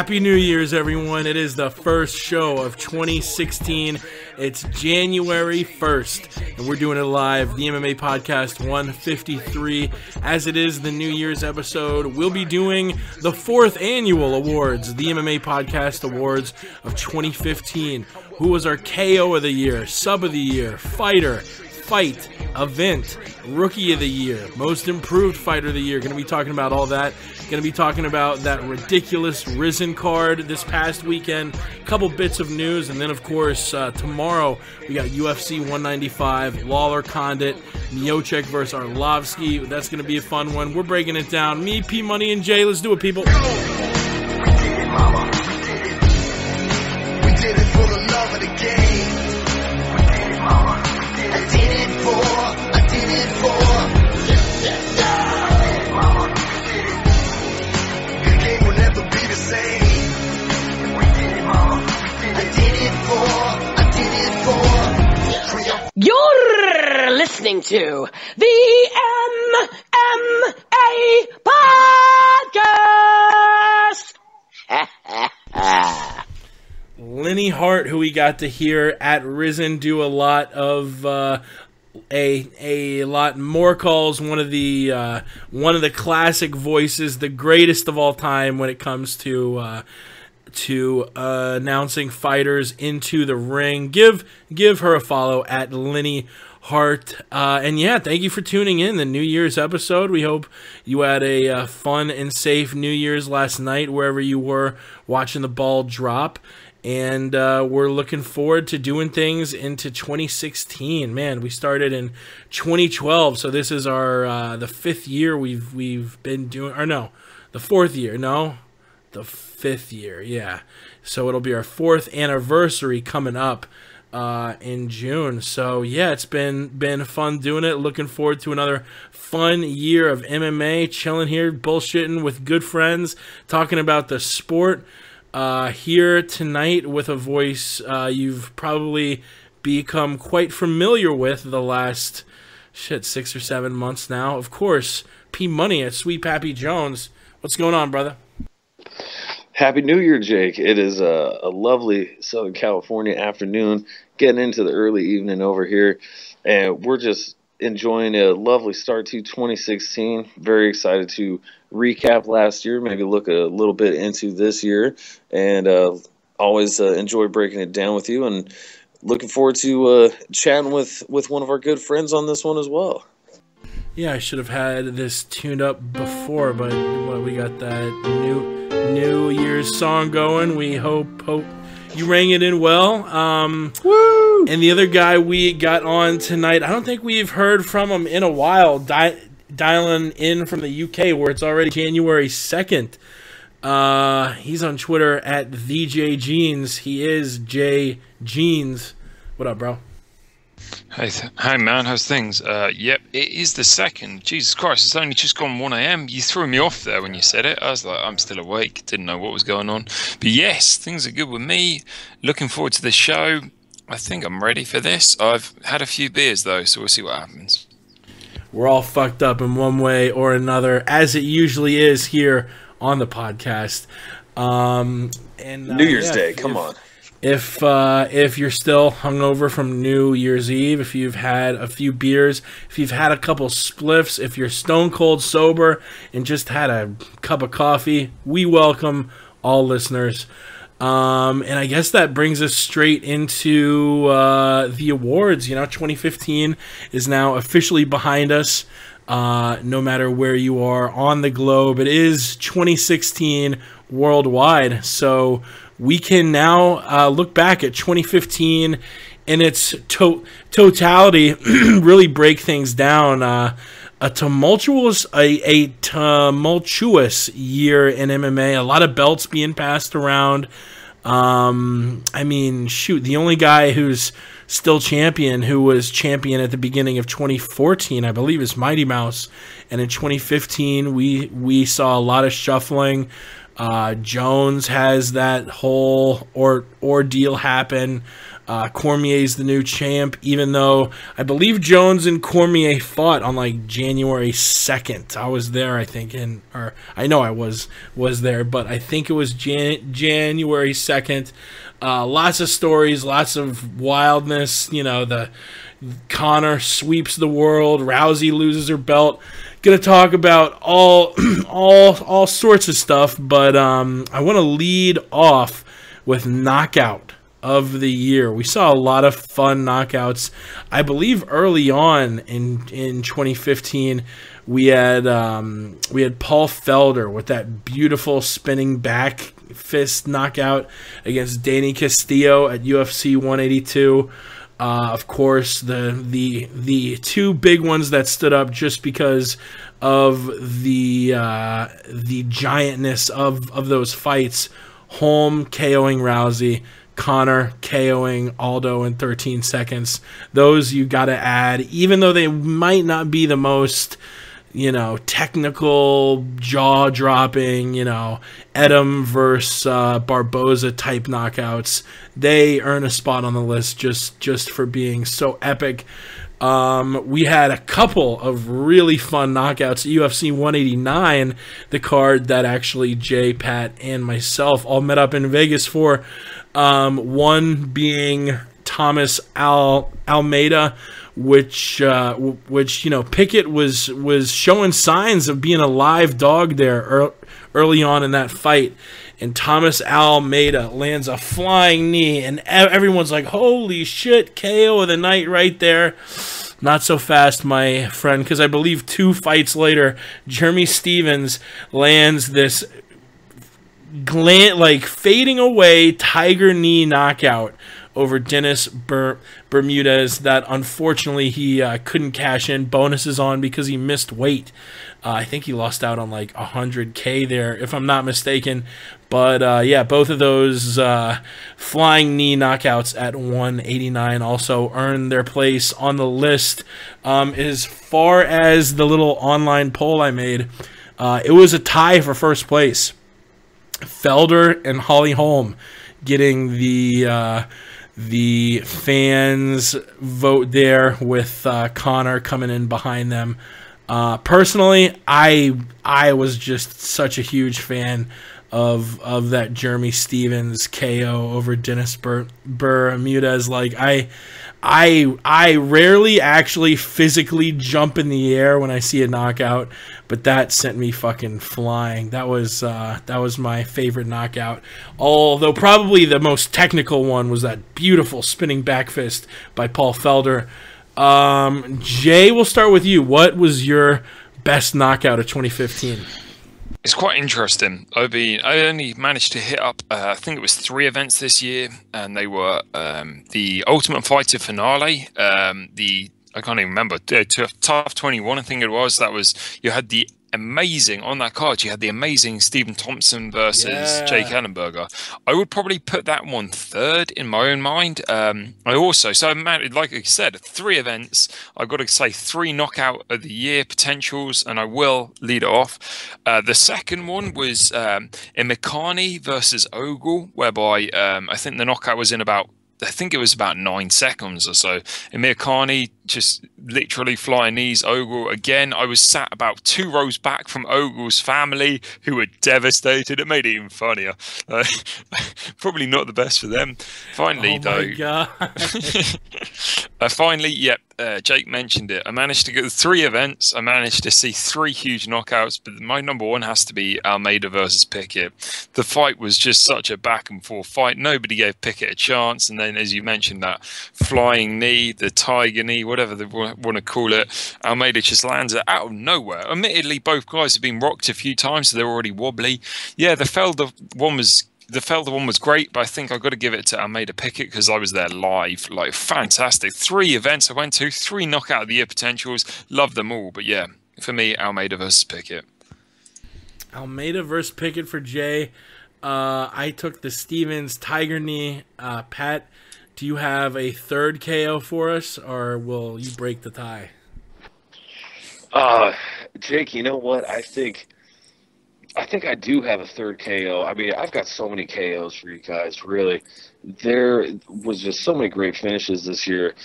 Happy New Year's, everyone. It is the first show of 2016. It's January 1st, and we're doing it live. The MMA Podcast 153. As it is the New Year's episode, we'll be doing the 4th annual awards, the MMA Podcast Awards of 2015. Who was our KO of the year, sub of the year, fighter, fight, event, rookie of the year, most improved fighter of the year. Going to be talking about all that. Going to be talking about that ridiculous Risen card this past weekend. A couple bits of news, and then of course tomorrow we got UFC 195, Lawler Condit, Miocic versus Arlovsky. That's going to be a fun one. We're breaking it down. Me, P Money, and Jay. Let's do it, people. We did it, mama. We did it. We did it for the love of the game. We did it, mama. I did it for. I did it for. Yes, yes, yes. We did it, mama. We did it. The game will never be the same. We did it, mama. We did it. I did it for. I did it for. Yes. You're listening to the MMA Podcast. Lenny Hart, who we got to hear at Risen do a lot of a lot more calls, one of the classic voices, the greatest of all time when it comes to announcing fighters into the ring. Give her a follow at Lenny Hart. And yeah, thank you for tuning in the New Year's episode. We hope you had a fun and safe New Year's last night wherever you were watching the ball drop. And we're looking forward to doing things into 2016. Man, we started in 2012, so this is our the 5th year we've been doing, or no, the 4th year, no, the 5th year, yeah. So it'll be our 4th anniversary coming up in June. So yeah, it's been fun doing it. Looking forward to another fun year of MMA, chilling here, bullshitting with good friends, talking about the sport. Here tonight with a voice you've probably become quite familiar with the last 6 or 7 months now. Of course, P Money at Sweet Pappy Jones. What's going on, brother? Happy New Year, Jake. It is a lovely Southern California afternoon, getting into the early evening over here, and we're just enjoying a lovely start to 2016. Very excited to recap last year, maybe look a little bit into this year, and always enjoy breaking it down with you, and looking forward to chatting with one of our good friends on this one as well. Yeah, I should have had this tuned up before, but we got that New Year's song going. We hope you rang it in well. Woo! And the other guy we got on tonight, I don't think we've heard from him in a while, dialing in from the UK, where it's already January 2nd. He's on Twitter at TheJJeans. He is J Jeans. What up, bro? Hey man, how's things? Yep, it is the 2nd. Jesus Christ, it's only just gone 1 a.m. You threw me off there when you said it. I was like, I'm still awake. Didn't know what was going on. But yes, things are good with me. Looking forward to the show. I think I'm ready for this. I've had a few beers though, so we'll see what happens. We're all fucked up in one way or another, as it usually is here on the podcast. New Year's Day, come on. If you're still hungover from New Year's Eve, if you've had a few beers, if you've had a couple spliffs, if you're stone cold sober and just had a cup of coffee, we welcome all listeners. And I guess that brings us straight into the awards. 2015 is now officially behind us. No matter where you are on the globe, it is 2016 worldwide. So we can now look back at 2015 in its totality, really break things down. A tumultuous year in MMA. A lot of belts being passed around. I mean, shoot, the only guy who's still champion, who was champion at the beginning of 2014, I believe, is Mighty Mouse. And in 2015, we saw a lot of shuffling. Jones has that whole ordeal happen. Cormier's the new champ, even though I believe Jones and Cormier fought on like January 2nd. I was there, I think, or I know I was there, but I think it was January 2nd. Lots of stories, lots of wildness. The Conor sweeps the world, Rousey loses her belt. Gonna talk about all sorts of stuff, but I want to lead off with knockout of the year. We saw a lot of fun knockouts. I believe early on in 2015, we had Paul Felder with that beautiful spinning back fist knockout against Danny Castillo at UFC 182. Of course, the two big ones that stood up just because of the giantness of those fights. Holm KOing Rousey, Conor KOing Aldo in 13 seconds. Those you got to add, even though they might not be the most, technical, jaw-dropping, Edom versus Barboza type knockouts. They earn a spot on the list just for being so epic. We had a couple of really fun knockouts at UFC 189, the card that actually Jay, Pat, and myself all met up in Vegas for. One being Thomas Almeida, which Pickett was showing signs of being a live dog there early on in that fight, and Thomas Almeida lands a flying knee, and everyone's like, holy shit, KO of the night right there. Not so fast, my friend, because I believe 2 fights later, Jeremy Stevens lands this fading away tiger knee knockout over Dennis Bermudez that unfortunately he couldn't cash in bonuses on because he missed weight. I think he lost out on like 100K there, if I'm not mistaken. But yeah, both of those flying knee knockouts at 189 also earned their place on the list. As far as the little online poll I made, it was a tie for first place. Felder and Holly Holm getting the fans vote there, with Conor coming in behind them. Personally, I was just such a huge fan of that Jeremy Stevens KO over Dennis Bermudez. Like I rarely actually physically jump in the air when I see a knockout, but that sent me fucking flying. That was my favorite knockout. Although probably the most technical one was that beautiful spinning back fist by Paul Felder. Jay, we'll start with you. What was your best knockout of 2015? It's quite interesting. I only managed to hit up, I think it was 3 events this year, and they were the Ultimate Fighter finale, I can't even remember, Tough 21, I think it was. You had the amazing, on that card, you had the amazing Stephen Thompson versus Jake Ellenberger. I would probably put that one third in my own mind. Like I said, 3 events. I've got to say 3 knockout of the year potentials, and I will lead it off. The second one was Imikani versus Ogle, whereby I think the knockout was in about 9 seconds or so. Amir Khani just literally flying knees. Ogle again. I was sat about 2 rows back from Ogle's family, who were devastated. It made it even funnier. Probably not the best for them. Finally, Jake mentioned it. I managed to go to 3 events. I managed to see 3 huge knockouts, but my number one has to be Almeida versus Pickett. The fight was just such a back and forth fight. Nobody gave Pickett a chance. And then, as you mentioned, that flying knee, the tiger knee, whatever they want to call it, Almeida just lands it out of nowhere. Admittedly, both guys have been rocked a few times, so they're already wobbly. Yeah, the Felder one was great, but I think I've got to give it to Almeida Pickett because I was there live. Like, fantastic. 3 events I went to, 3 knockout of the year potentials. Love them all. But yeah, for me, Almeida versus Pickett. Almeida versus Pickett for Jay. I took the Stevens Tiger Knee. Pat, do you have a third KO for us, or will you break the tie? Jake, you know what? I think I think I do have a third KO. I mean, I've got so many KOs for you guys, really. There was just so many great finishes this year.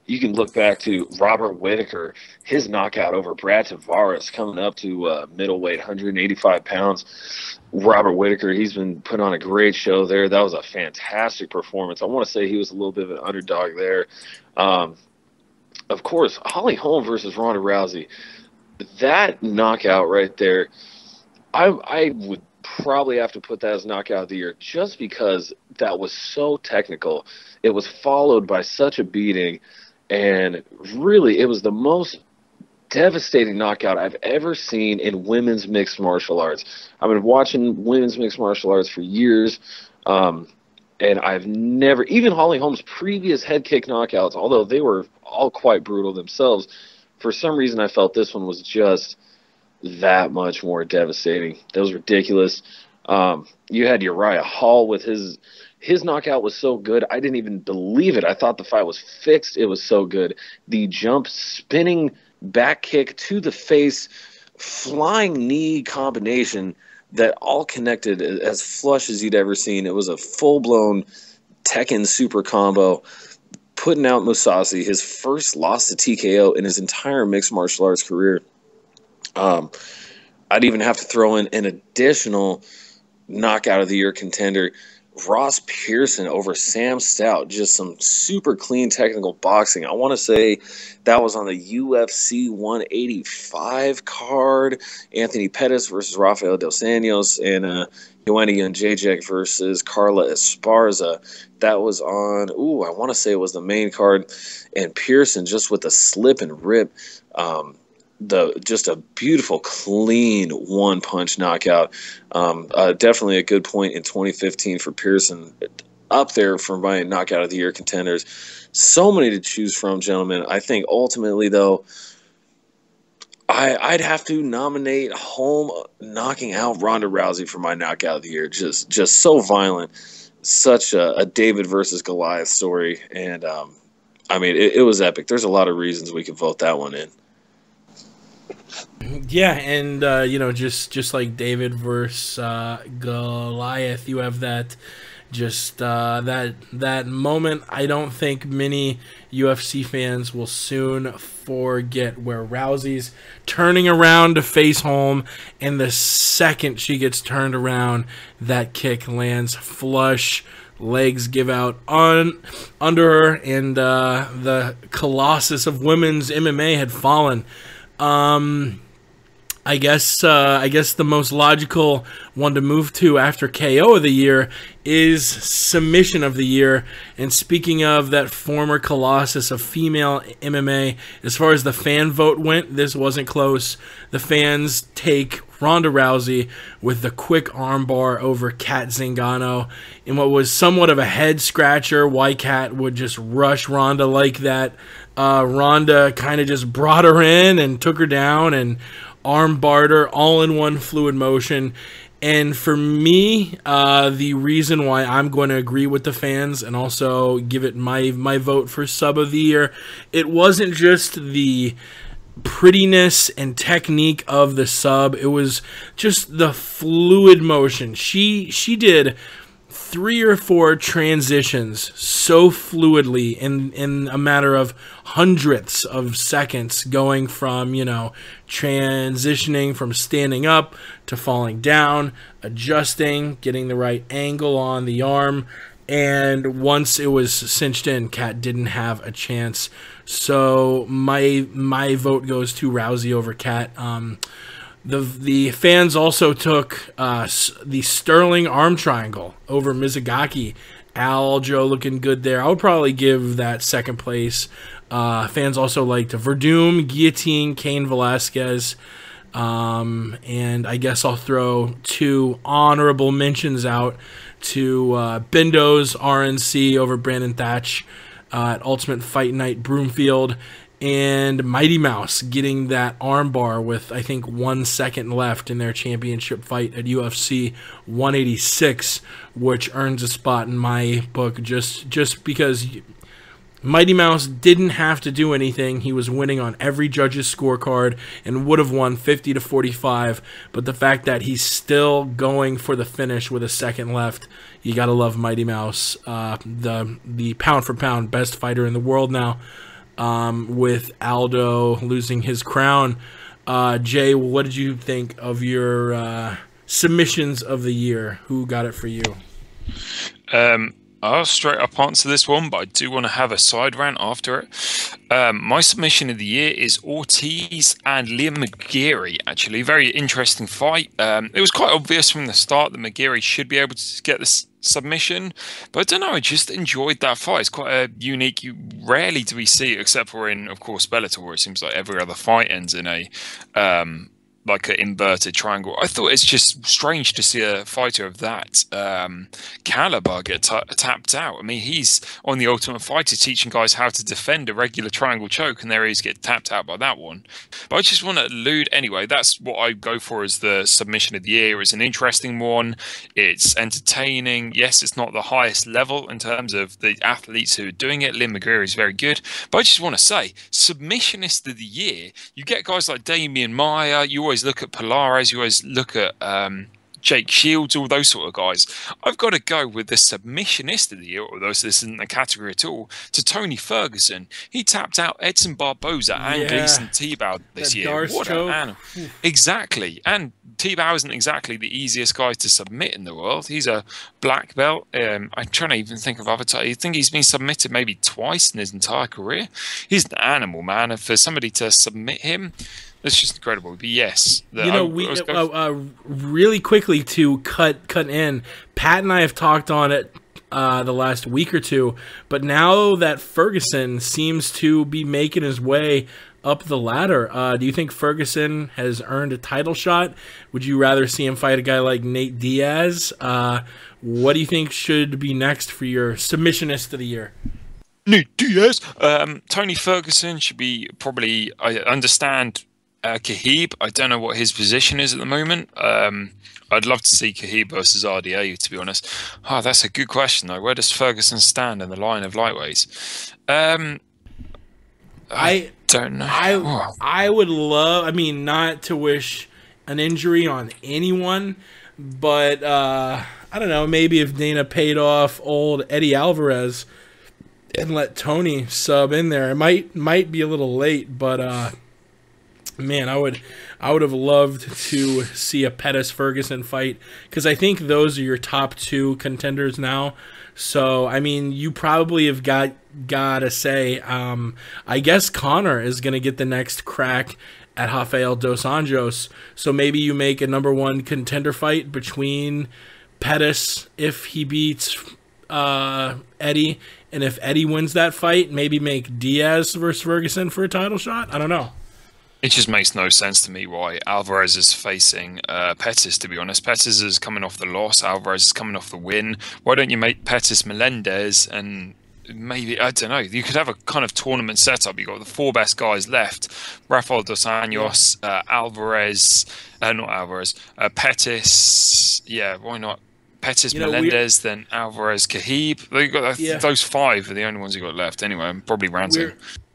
You can look back to Robert Whitaker, his knockout over Brad Tavares coming up to middleweight, 185 pounds. Robert Whitaker, he's been put on a great show there. That was a fantastic performance. I want to say he was a little bit of an underdog there. Of course, Holly Holm versus Ronda Rousey. That knockout right there, I would probably have to put that as knockout of the year just because that was so technical. It was followed by such a beating, and really it was the most devastating knockout I've ever seen in women's mixed martial arts. I've been watching women's mixed martial arts for years, and I've never, even Holly Holm's previous head kick knockouts, although they were all quite brutal themselves, for some reason I felt this one was just that much more devastating. That was ridiculous. You had Uriah Hall with his knockout was so good, I didn't even believe it. I thought the fight was fixed. It was so good. The jump spinning back kick to the face, flying knee combination that all connected as flush as you'd ever seen. It was a full-blown Tekken super combo, putting out Mousasi, his first loss to TKO in his entire mixed martial arts career. I'd even have to throw in an additional knockout of the year contender, Ross Pearson over Sam Stout. Just some super clean technical boxing. I want to say that was on the UFC 185 card. Anthony Pettis versus Rafael Dos Anjos, and Joanna Jędrzejczyk versus Carla Esparza. That was on, I want to say it was the main card. And Pearson just with a slip and rip, just a beautiful, clean one-punch knockout. Definitely a good point in 2015 for Pearson. Up there for my knockout of the year contenders. So many to choose from, gentlemen. I think ultimately, though, I'd have to nominate Holm knocking out Ronda Rousey for my knockout of the year. Just so violent. Such a David versus Goliath story. And, I mean, it was epic. There's a lot of reasons we could vote that one in. Yeah, and just like David versus Goliath, you have that that moment. I don't think many UFC fans will soon forget, where Rousey's turning around to face Holm, and the second she gets turned around, that kick lands flush. Legs give out under her, and the colossus of women's MMA had fallen. I guess the most logical one to move to after KO of the year is submission of the year. And speaking of that former colossus of female MMA, as far as the fan vote went, this wasn't close. The fans take Ronda Rousey with the quick armbar over Kat Zingano in what was somewhat of a head scratcher. Why Kat would just rush Ronda like that. Ronda kind of just brought her in and took her down and armbarred her all in one fluid motion. And for me, the reason why I'm going to agree with the fans and also give it my vote for sub of the year, it wasn't just the prettiness and technique of the sub, it was just the fluid motion. She did 3 or 4 transitions so fluidly in a matter of hundredths of seconds, going from, transitioning from standing up to falling down, adjusting, getting the right angle on the arm, and once it was cinched in, Kat didn't have a chance. So my vote goes to Rousey over Kat. The fans also took the Sterling arm triangle over Mizugaki. Aljo looking good there. I would probably give that second place. Fans also liked Verdum, Guillotine, Cain Velasquez. And I guess I'll throw 2 honorable mentions out to Bendo's RNC over Brandon Thatch at Ultimate Fight Night Broomfield, and Mighty Mouse getting that armbar with, I think, 1 second left in their championship fight at UFC 186, which earns a spot in my book just because Mighty Mouse didn't have to do anything. He was winning on every judge's scorecard and would have won 50-45. But the fact that he's still going for the finish with a second left, you gotta love Mighty Mouse, the pound for pound best fighter in the world now, with Aldo losing his crown. Jay, what did you think of your submissions of the year? Who got it for you? I'll straight up answer this one, but I do want to have a side rant after it. My submission of the year is Ortiz and Liam McGeary, actually. Very interesting fight. It was quite obvious from the start that McGeary should be able to get this submission, but I don't know, I just enjoyed that fight. It's quite a unique, rarely do we see it, except for in, of course, Bellator, where it seems like every other fight ends in a like an inverted triangle. I thought it's just strange to see a fighter of that caliber get tapped out. I mean, he's on The Ultimate Fighter teaching guys how to defend a regular triangle choke, and there he is, get tapped out by that one. But I just want to allude anyway. That's what I go for as the submission of the year. It's an interesting one. It's entertaining. Yes, it's not the highest level in terms of the athletes who are doing it. Lynn McGreary is very good. But I just want to say, submissionist of the year, you get guys like Damian Maia. You always look at Polares. You always look at Jake Shields, all those sort of guys. I've got to go with the submissionist of the year, although this isn't a category at all, to Tony Ferguson. He tapped out Edson Barboza and Gleason Tebow this year. What an animal. Exactly. And Tebow isn't exactly the easiest guy to submit in the world. He's a black belt. I'm trying to even think of other titles. I think he's been submitted maybe twice in his entire career. He's an animal, man. And for somebody to submit him, it's just incredible. But yes, really quickly to cut in. Pat and I have talked on it the last week or two, but now that Ferguson seems to be making his way up the ladder, do you think Ferguson has earned a title shot? Would you rather see him fight a guy like Nate Diaz? What do you think should be next for your submissionist of the year? Nate Diaz. Tony Ferguson should be probably. I understand. Khabib, I don't know what his position is at the moment. I'd love to see Khabib versus RDA, to be honest. Oh, that's a good question, though. Where does Ferguson stand in the line of lightweights? I don't know. I would love, I mean, not to wish an injury on anyone, but I don't know, maybe if Dana paid off old Eddie Alvarez and let Tony sub in there, it might be a little late, but man, I would have loved to see a Pettis-Ferguson fight, because I think those are your top two contenders now. So, I mean, you probably have got to say, I guess Conor is going to get the next crack at Rafael Dos Anjos. So maybe you make a number one contender fight between Pettis if he beats Eddie, and if Eddie wins that fight, maybe make Diaz versus Ferguson for a title shot. I don't know. It just makes no sense to me why Alvarez is facing Pettis, to be honest. Pettis is coming off the loss. Alvarez is coming off the win. Why don't you make Pettis Melendez and maybe, I don't know, you could have a kind of tournament setup. You've got the four best guys left. Rafael Dos Anjos, Alvarez, not Alvarez, Pettis. Yeah, why not? Pettis, Melendez, then Alvarez, Khabib. Those five are the only ones you got left. Anyway, I'm probably ranting.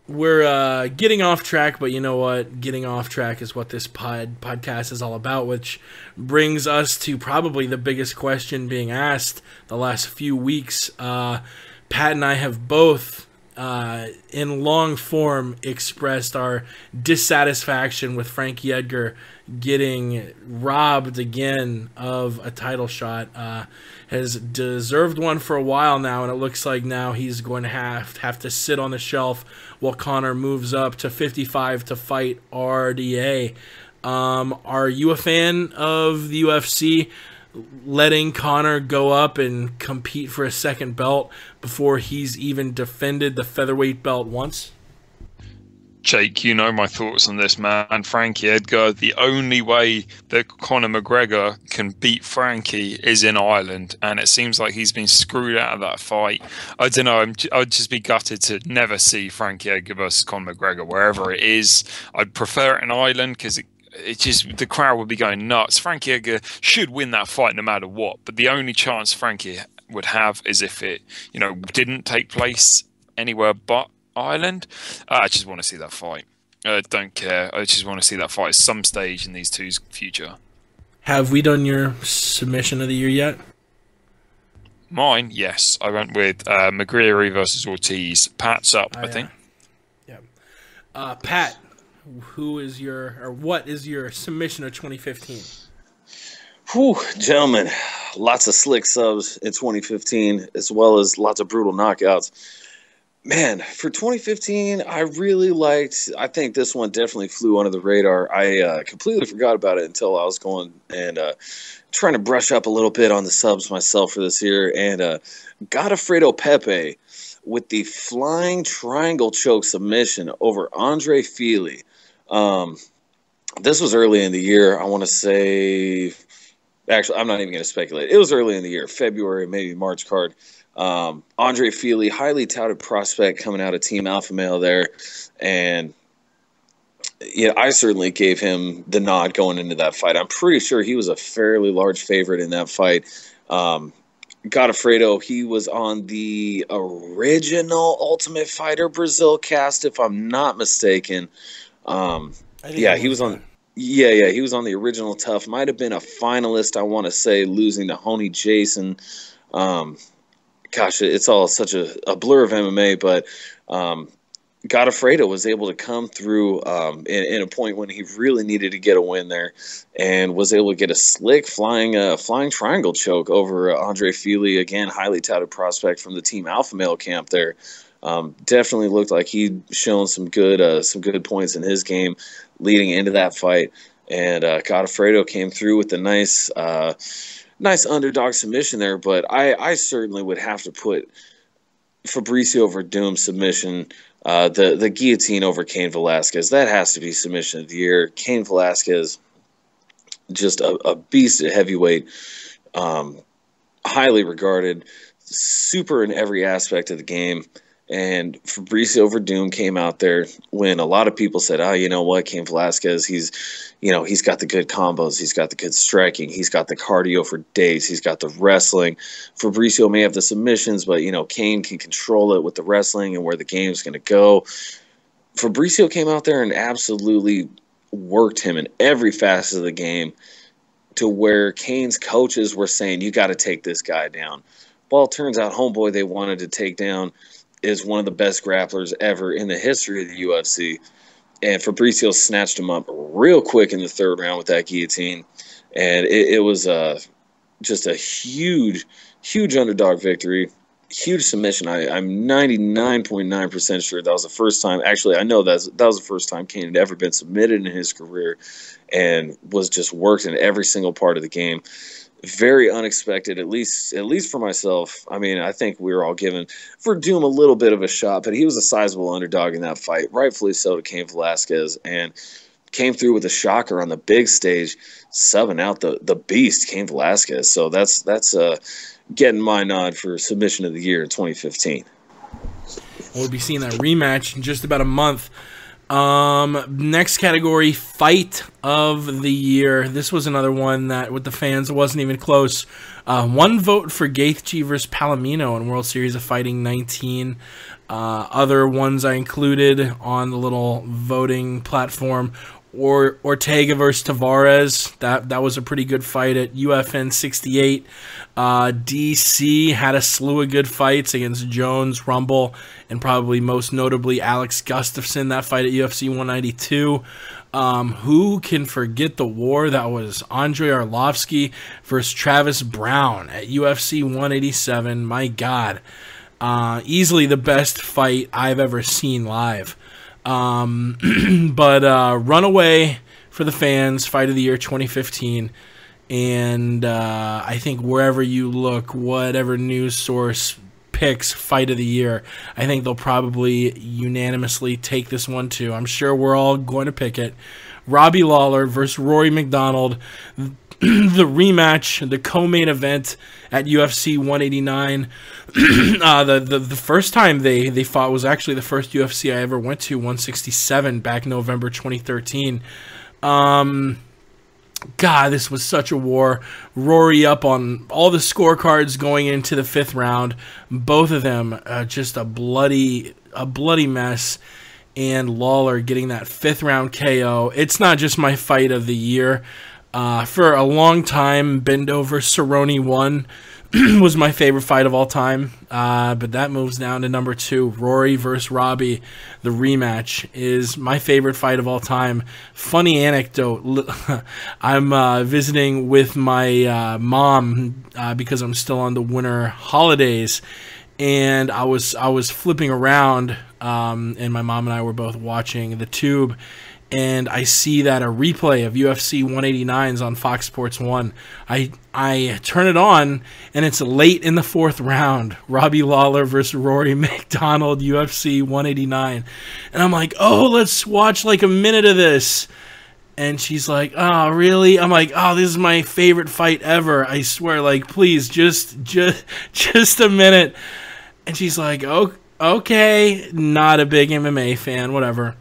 We're getting off track, but you know what? Getting off track is what this podcast is all about, which brings us to probably the biggest question being asked the last few weeks. Pat and I have both, in long form, expressed our dissatisfaction with Frankie Edgar getting robbed again of a title shot. Has deserved one for a while now, and it looks like now he's going to have to sit on the shelf while Conor moves up to 55 to fight RDA. Are you a fan of the UFC letting Conor go up and compete for a second belt before he's even defended the featherweight belt once? Jake, you know my thoughts on this, man. Frankie Edgar, the only way that Conor McGregor can beat Frankie is in Ireland, and it seems like he's been screwed out of that fight. I don't know, I'd just be gutted to never see Frankie Edgar versus Conor McGregor, wherever it is. I'd prefer it in Ireland, because it just, the crowd would be going nuts. Frankie Edgar should win that fight no matter what, but the only chance Frankie would have is if it, didn't take place anywhere but Ireland. I just want to see that fight. I don't care. I just want to see that fight at some stage in these two's future. Have we done your submission of the year yet? Mine, yes. I went with McGreary versus Ortiz. Pat's up, I think. Yeah. Pat, what is your submission of 2015? Whew, gentlemen, lots of slick subs in 2015, as well as lots of brutal knockouts. Man, for 2015, I really liked. I think this one definitely flew under the radar. I completely forgot about it until I was going and trying to brush up a little bit on the subs myself for this year, and Godofredo Pepe with the flying triangle choke submission over Andre Fili. This was early in the year. I want to say, actually, I'm not even going to speculate. It was early in the year, February, maybe March card. Andre Fili, highly touted prospect coming out of Team Alpha Male there, and I certainly gave him the nod going into that fight. I'm pretty sure he was a fairly large favorite in that fight. Godofredo, he was on the original Ultimate Fighter Brazil cast, if I'm not mistaken. He was on. Yeah, he was on the original Tough. Might have been a finalist, I want to say, losing to Honey Jason. Gosh, it's all such a blur of MMA, but Godofredo was able to come through in a point when he really needed to get a win there, and was able to get a slick flying triangle choke over Andre Fili, again, highly touted prospect from the Team Alpha Male camp there. Definitely looked like he'd shown some good points in his game leading into that fight, and Godofredo came through with a nice underdog submission there. But I certainly would have to put Fabricio Verdum's submission, the guillotine over Cain Velasquez. That has to be submission of the year. Cain Velasquez, just a beast at heavyweight, highly regarded, super in every aspect of the game. And Fabricio Verdum came out there when a lot of people said, you know what, Cain Velasquez, he's got the good combos, he's got the good striking, he's got the cardio for days, he's got the wrestling. Fabricio may have the submissions, but, Cain can control it with the wrestling and where the game's going to go. Fabricio came out there and absolutely worked him in every facet of the game, to where Cain's coaches were saying, you got to take this guy down. Well, it turns out homeboy they wanted to take down is one of the best grapplers ever in the history of the UFC. And Fabricio snatched him up real quick in the third round with that guillotine. And it was just a huge underdog victory, huge submission. I'm 99.9% sure that was the first time. Actually, I know that was the first time Cain had ever been submitted in his career, and was just worked in every single part of the game. Very unexpected, at least for myself. I mean, I think we were all giving Verdum a little bit of a shot, but he was a sizable underdog in that fight, rightfully so, to Cain Velasquez, and came through with a shocker on the big stage, subbing out the beast, Cain Velasquez. So that's getting my nod for submission of the year in 2015. We'll be seeing that rematch in just about a month. Next category, fight of the year. This was another one that with the fans, it wasn't even close. One vote for Gaethje versus Palomino in World Series of Fighting 19. Other ones I included on the little voting platform: Ortega versus Tavares. That was a pretty good fight at UFN 68. DC had a slew of good fights against Jones, Rumble, and probably most notably Alex Gustafsson. That fight at UFC 192. Who can forget the war that was Andrei Arlovsky versus Travis Brown at UFC 187? My God. Easily the best fight I've ever seen live. But Runaway for the fans, fight of the year 2015. And I think wherever you look, whatever news source picks fight of the year, I think they'll probably unanimously take this one too. I'm sure we're all going to pick it. Robbie Lawler versus Rory McDonald. The rematch, the co-main event at UFC 189. The first time they fought was actually the first UFC I ever went to, 167, back November 2013. God, this was such a war. Rory up on all the scorecards going into the 5th round. Both of them just a bloody mess. And Lawler getting that 5th round KO. It's not just my fight of the year. For a long time, Bendover Cerrone 1 was my favorite fight of all time. But that moves down to number 2. Rory versus Robbie. The rematch is my favorite fight of all time. Funny anecdote. I'm visiting with my mom because I'm still on the winter holidays. And I was flipping around, and my mom and I were both watching the tube, and I see that a replay of UFC 189 is on Fox Sports 1. I turn it on, and it's late in the 4th round. Robbie Lawler versus Rory McDonald, UFC 189. And I'm like, oh, let's watch like a minute of this. And she's like, oh, really? I'm like, oh, this is my favorite fight ever. I swear, like, please, just a minute. And she's like, oh, okay, not a big MMA fan, whatever.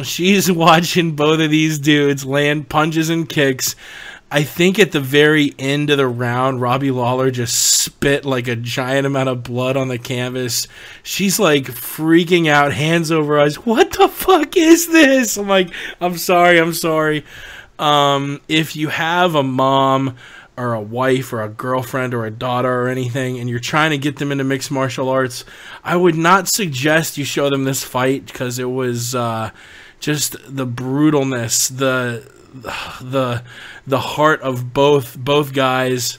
She's watching both of these dudes land punches and kicks. I think at the very end of the round, Robbie Lawler just spit like a giant amount of blood on the canvas. She's like freaking out, hands over eyes. What the fuck is this? I'm like, I'm sorry. If you have a mom or a wife or a girlfriend or a daughter or anything, and you're trying to get them into mixed martial arts, I would not suggest you show them this fight, because it was just the brutalness, the heart of both guys,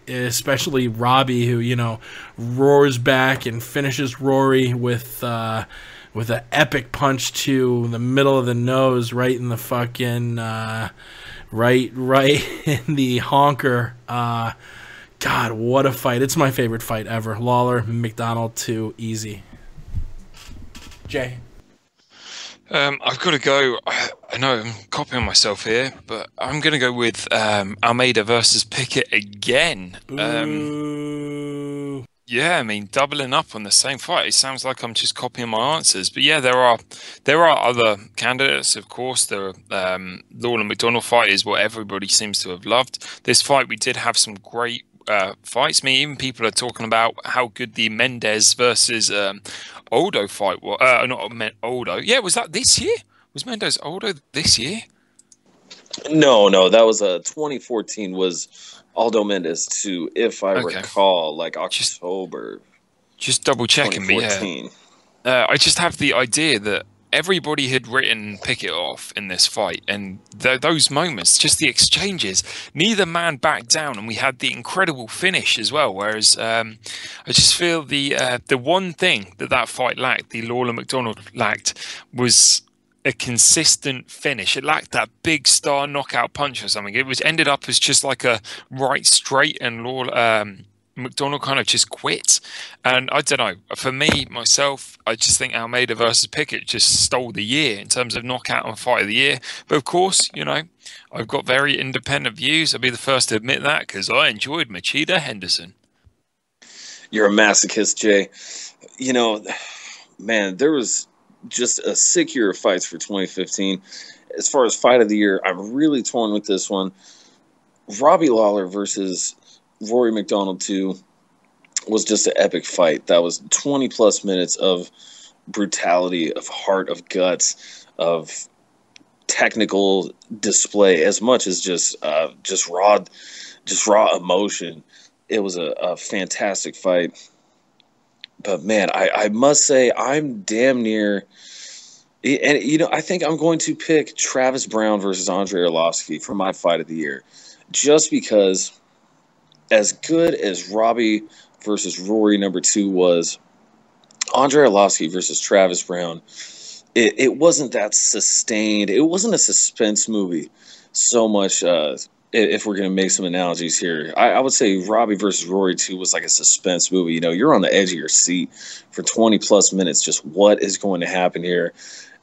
especially Robbie, who, you know, roars back and finishes Rory with an epic punch to the middle of the nose, right in the fucking right in the honker. God, what a fight. It's my favorite fight ever. Lawler, McDonald, too easy. Jay? I've got to go. I know I'm copying myself here, but I'm going to go with Almeida versus Pickett again. Yeah, I mean, doubling up on the same fight. It sounds like I'm just copying my answers, but yeah, there are other candidates. Of course, the Lawler McDonald fight is what everybody seems to have loved. This fight, we did have some great fights. I mean, even people are talking about how good the Mendes versus Aldo fight was. Not Aldo. Yeah, was that this year? Was Mendes Aldo this year? No, that was 2014 was Aldo Mendes too, if I recall, like October. Just double checking me. Yeah. I just have the idea that everybody had written Pickett off in this fight, and those moments, just the exchanges, neither man backed down, and we had the incredible finish as well. Whereas I just feel the one thing that fight lacked, the Lawler McDonald lacked, was a consistent finish. It lacked that big star knockout punch or something. It was ended up as just like a right straight, and Lawler McDonald kind of just quit. And I don't know, for me, myself, I just think Almeida versus Pickett just stole the year in terms of knockout and fight of the year. But of course, you know, I've got very independent views. I'll be the first to admit that, because I enjoyed Machida Henderson. You're a masochist, Jay. You know, man, there was just a sick year of fights for 2015. As far as fight of the year, I'm really torn with this one. Robbie Lawler versus Rory McDonald 2 was just an epic fight. That was 20 plus minutes of brutality, of heart, of guts, of technical display, as much as just raw emotion. It was a fantastic fight. But man, I must say, I'm damn near, and you know, I think I'm going to pick Travis Brown versus Andrei Arlovski for my fight of the year, just because, as good as Robbie versus Rory number 2 was, Andrei Arlovski versus Travis Brown, it wasn't that sustained. It wasn't a suspense movie so much. If we're going to make some analogies here, I would say Robbie versus Rory 2 was like a suspense movie. You know, you're on the edge of your seat for 20 plus minutes. Just what is going to happen here?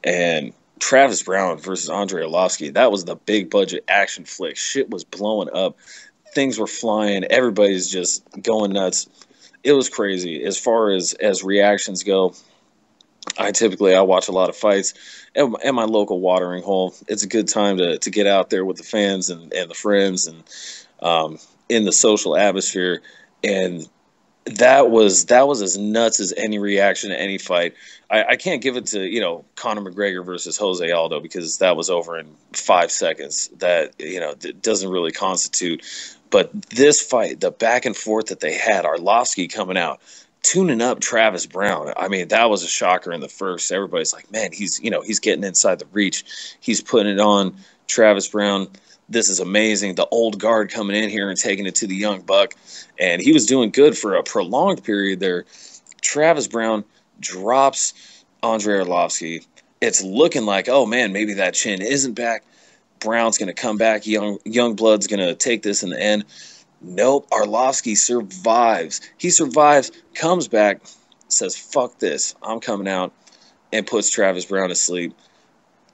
And Travis Brown versus Andrei Arlovski, that was the big budget action flick. Shit was blowing up. Things were flying. Everybody's just going nuts. It was crazy. As far as reactions go, I watch a lot of fights at my local watering hole. It's a good time to get out there with the fans and the friends and in the social atmosphere. And that was as nuts as any reaction to any fight. I can't give it to, Conor McGregor versus Jose Aldo, because that was over in 5 seconds. That, it doesn't really constitute. But this fight, the back and forth that they had, Arlovsky coming out, tuning up Travis Brown. I mean, that was a shocker in the first. Everybody's like, man, he's getting inside the reach. He's putting it on Travis Brown. This is amazing. The old guard coming in here and taking it to the young buck. And he was doing good for a prolonged period there. Travis Brown drops Andrei Arlovsky. It's looking like, oh, man, maybe that chin isn't back. Brown's going to come back. Young blood's going to take this in the end. Nope, Arlovsky survives. He survives, comes back, says, fuck this, I'm coming out, and puts Travis Brown to sleep.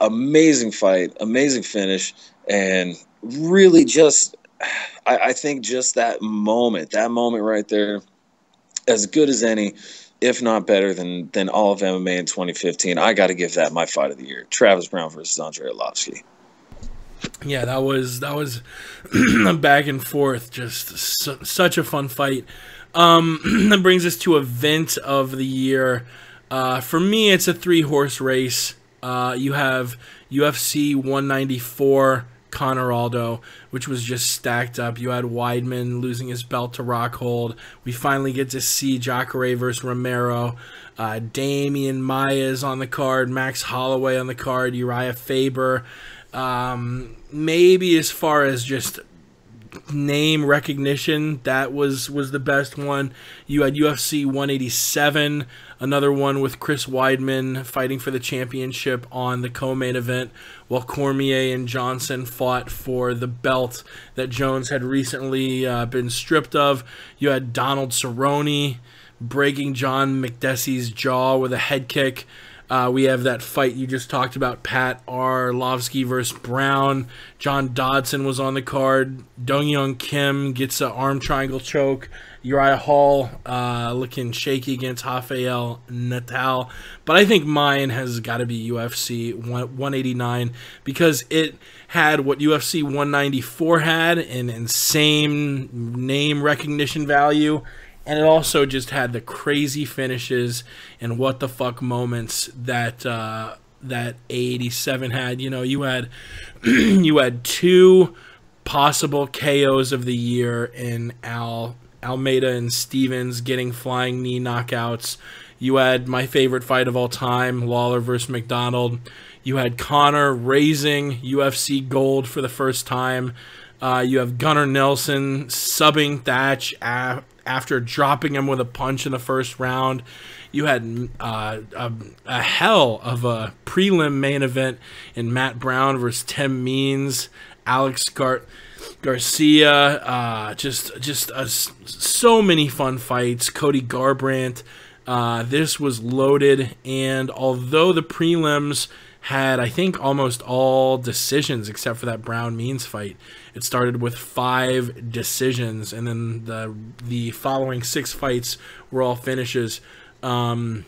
Amazing fight, amazing finish, and really just, I think just that moment right there, as good as any, if not better than all of MMA in 2015. I got to give that my fight of the year. Travis Brown versus Andrei Arlovsky. Yeah, that was back and forth, just such a fun fight. That brings us to event of the year. For me, it's a 3-horse race. You have UFC 194 Conor Aldo, which was just stacked up. You had Weidman losing his belt to Rockhold. We finally get to see Jacare versus Romero. Damian Maia's on the card. Max Holloway on the card. Uriah Faber. Maybe as far as just name recognition, that was the best one. You had UFC 187, another one with Chris Weidman fighting for the championship on the co-main event, while Cormier and Johnson fought for the belt that Jones had recently been stripped of. You had Donald Cerrone breaking John McDessie's jaw with a head kick. We have that fight you just talked about, Pat Arlovsky versus Brown. John Dodson was on the card. Dong-Young Kim gets an arm triangle choke. Uriah Hall looking shaky against Rafael Natal. But I think mine has got to be UFC 189, because it had what UFC 194 had, an insane name recognition value. And it also just had the crazy finishes and what the fuck moments that that 87 had. You had you had 2 possible KOs of the year in Almeida and Stevens getting flying knee knockouts. You had my favorite fight of all time, Lawler versus McDonald. You had Conor raising UFC gold for the first time. You have Gunnar Nelson subbing Thatch after dropping him with a punch in the first round. You had a hell of a prelim main event in Matt Brown versus Tim Means, Alex Garcia. So many fun fights. Cody Garbrandt. This was loaded, and although the prelims had, I think, almost all decisions except for that Brown Means fight. It started with 5 decisions, and then the following 6 fights were all finishes. God,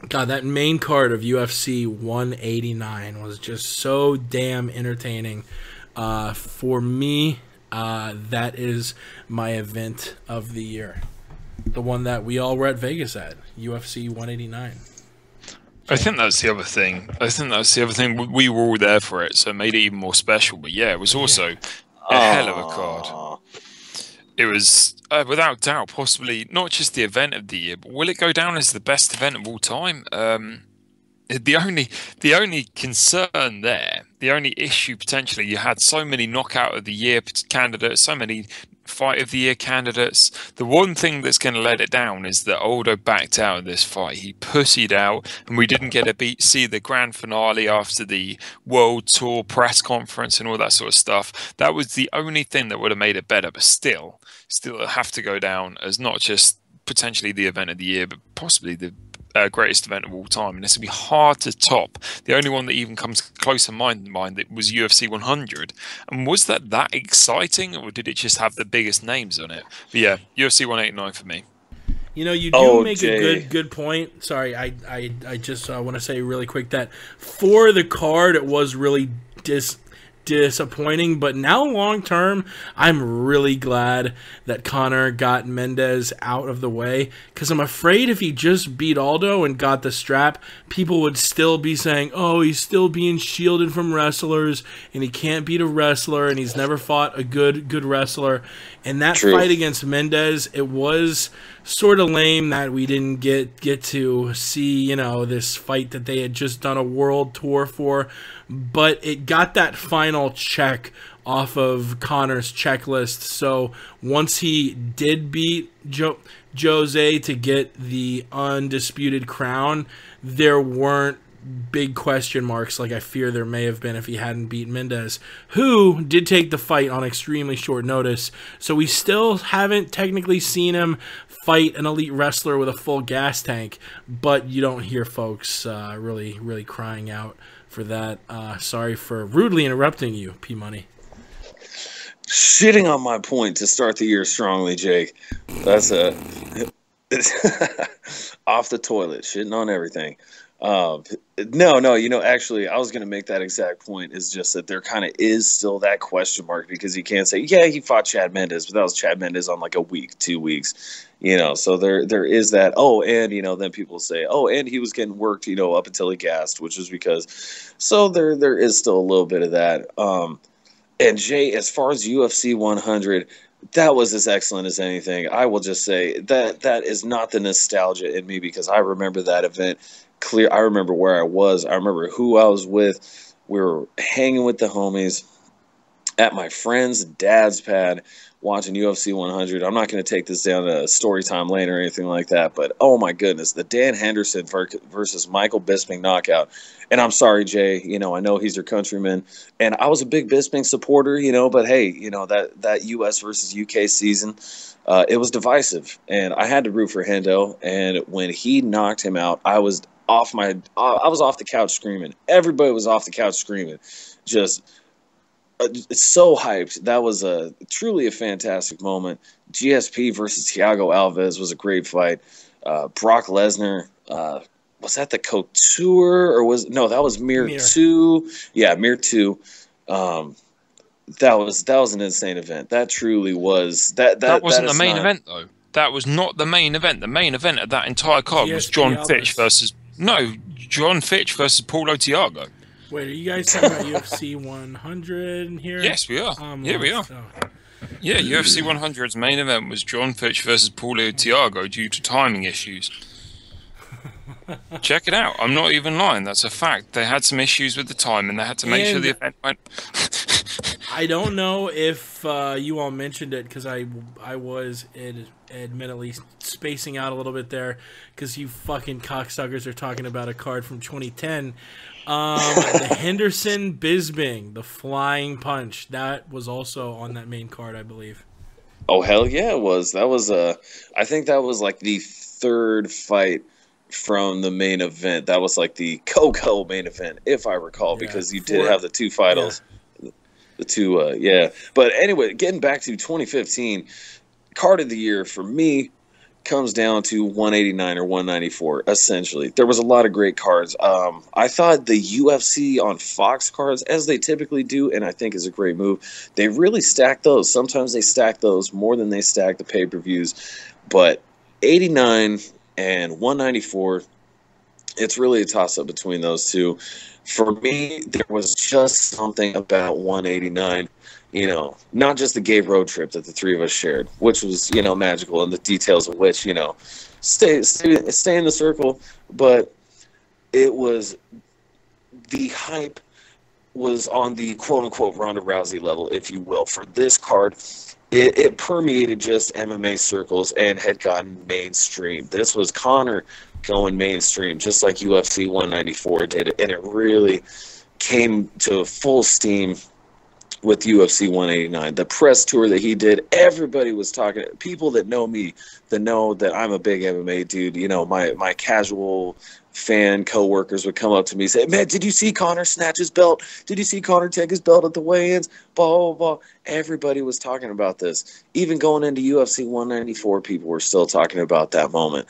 that main card of UFC 189 was just so damn entertaining. For me, that is my event of the year. The one that we all were at Vegas at, UFC 189. I think that's the other thing. We were all there for it, so it made it even more special. But yeah, it was also a hell of a card. It was, without doubt, possibly not just the event of the year, but will it go down as the best event of all time? The only concern there, the only issue potentially, you had so many knockout of the year candidates, so many fight of the year candidates. The one thing that's going to let it down is that Aldo backed out of this fight. He pussied out, and we didn't get to see the grand finale after the World Tour press conference and all that sort of stuff. That was the only thing that would have made it better, but still it'll have to go down as not just potentially the event of the year, but possibly the greatest event of all time, and this will be hard to top. The only one that even comes close in mind that was UFC 100. And was that exciting, or did it just have the biggest names on it? But yeah, UFC 189 for me. You know, you do make Jay. a good point. Sorry, I just want to say really quick that for the card, it was really disappointing, but now long term, I'm really glad that Conor got Mendes out of the way, because I'm afraid if he just beat Aldo and got the strap, people would still be saying, oh, he's still being shielded from wrestlers and he can't beat a wrestler and he's never fought a good wrestler. And that fight against Mendes, it was sort of lame that we didn't get to see, you know, this fight that they had just done a world tour for, but it got that final check off of Conor's checklist. So once he did beat Jose to get the undisputed crown, there weren't big question marks like I fear there may have been if he hadn't beat Mendes, who did take the fight on extremely short notice. So we still haven't technically seen him fight an elite wrestler with a full gas tank, but you don't hear folks really crying out for that. Sorry for rudely interrupting you, P Money. Shitting on my point to start the year strongly, Jake. That's off the toilet, shitting on everything. No, you know, actually, I was going to make that exact point. Is just that there kind of is still that question mark, because you can't say, yeah, he fought Chad Mendes, but that was Chad Mendes on like a week, 2 weeks, you know. So there is that. Oh, and you know, then people say, oh, and he was getting worked, you know, up until he gassed, which is because. So there is still a little bit of that. And Jay, as far as UFC 100. That was as excellent as anything. I will just say that is not the nostalgia in me, because I remember that event clear. I remember where I was. I remember who I was with. We were hanging with the homies at my friend's dad's pad watching UFC 100. I'm not going to take this down to story time lane or anything like that, but oh my goodness, the Dan Henderson versus Michael Bisping knockout. And I'm sorry, Jay, you know, I know he's your countryman, and I was a big Bisping supporter, you know, but hey, you know, that US versus UK season, it was divisive, and I had to root for Hendo. And when he knocked him out, I was off the couch screaming. Everybody was off the couch screaming. Just so hyped. That was truly a fantastic moment. GSP versus Thiago Alves was a great fight. Brock Lesnar, was that the Couture, or that was Mir 2? Yeah, Mir 2. That was an insane event. That truly was. That wasn't the main event though. That was not the main event. The main event of that entire card was John Fitch versus Paulo Thiago. Wait, are you guys talking about UFC 100 here? Yes, we are. Yeah, we are. Yeah, UFC 100's main event was John Fitch versus Paulo Thiago due to timing issues. Check it out. I'm not even lying. That's a fact. They had some issues with the time, and they had to make sure the event went. I don't know if you all mentioned it, because I was admittedly spacing out a little bit there, because you fucking cocksuckers are talking about a card from 2010. The Henderson Bisping, the flying punch, that was also on that main card, I believe. Oh hell yeah, it was. That was I think that was like the third fight from the main event. That was like the Coco main event, if I recall, because you did have the two finals. Yeah. The two, yeah. But anyway, getting back to 2015, card of the year for me comes down to 189 or 194, essentially. There was a lot of great cards. I thought the UFC on Fox cards, as they typically do, and I think is a great move, they really stack those. Sometimes they stack those more than they stack the pay-per-views. But 89 and 194, it's really a toss-up between those two. For me, there was just something about 189, you know, not just the gay road trip that the three of us shared, which was, you know, magical, and the details of which, you know, stay in the circle, but it was, the hype was on the quote-unquote Ronda Rousey level, if you will, for this card. It permeated just MMA circles and had gotten mainstream. This was Conor going mainstream, just like UFC 194 did, and it really came to full steam with UFC 189. The press tour that he did, everybody was talking. People that know me, that know that I'm a big MMA dude, you know, my casual fan co-workers would come up to me and say, man, did you see Connor snatch his belt? Did you see Connor take his belt at the weigh-ins? Blah, blah, blah. Everybody was talking about this. Even going into UFC 194, people were still talking about that moment.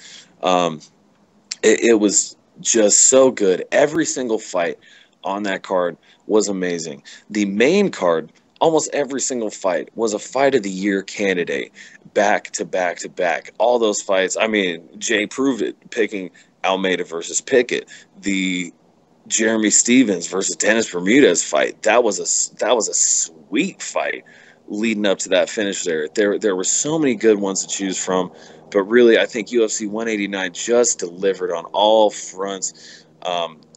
It was just so good. Every single fight on that card was amazing. The main card, almost every single fight was a fight of the year candidate, back to back to back. All those fights, I mean, Jay proved it, picking Almeida versus Pickett, the Jeremy Stevens versus Dennis Bermudez fight. That was a sweet fight leading up to that finish there. There were so many good ones to choose from, but really I think UFC 189 just delivered on all fronts.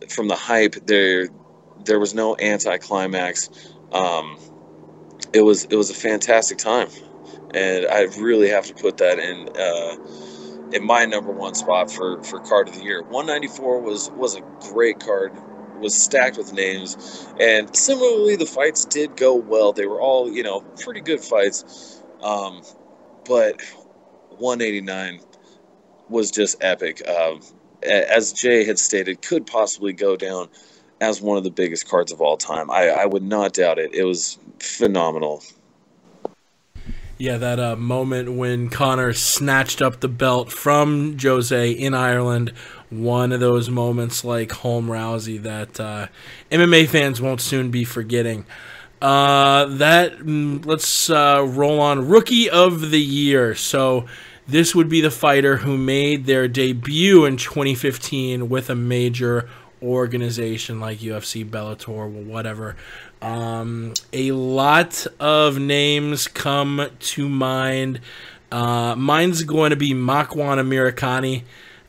From the hype, there was no anticlimax. It was a fantastic time, and I really have to put that in my number one spot for card of the year. 194 was a great card, was stacked with names, and similarly the fights did go well. They were all, pretty good fights, but 189 was just epic. As Jay had stated, could possibly go down as one of the biggest cards of all time. I would not doubt it. It was phenomenal. Yeah, that moment when Connor snatched up the belt from Jose in Ireland, one of those moments like Holm Rousey that MMA fans won't soon be forgetting. Let's roll on Rookie of the Year. So this would be the fighter who made their debut in 2015 with a major organization like UFC, Bellator, whatever. A lot of names come to mind. Mine's going to be Makwan Amirkhani.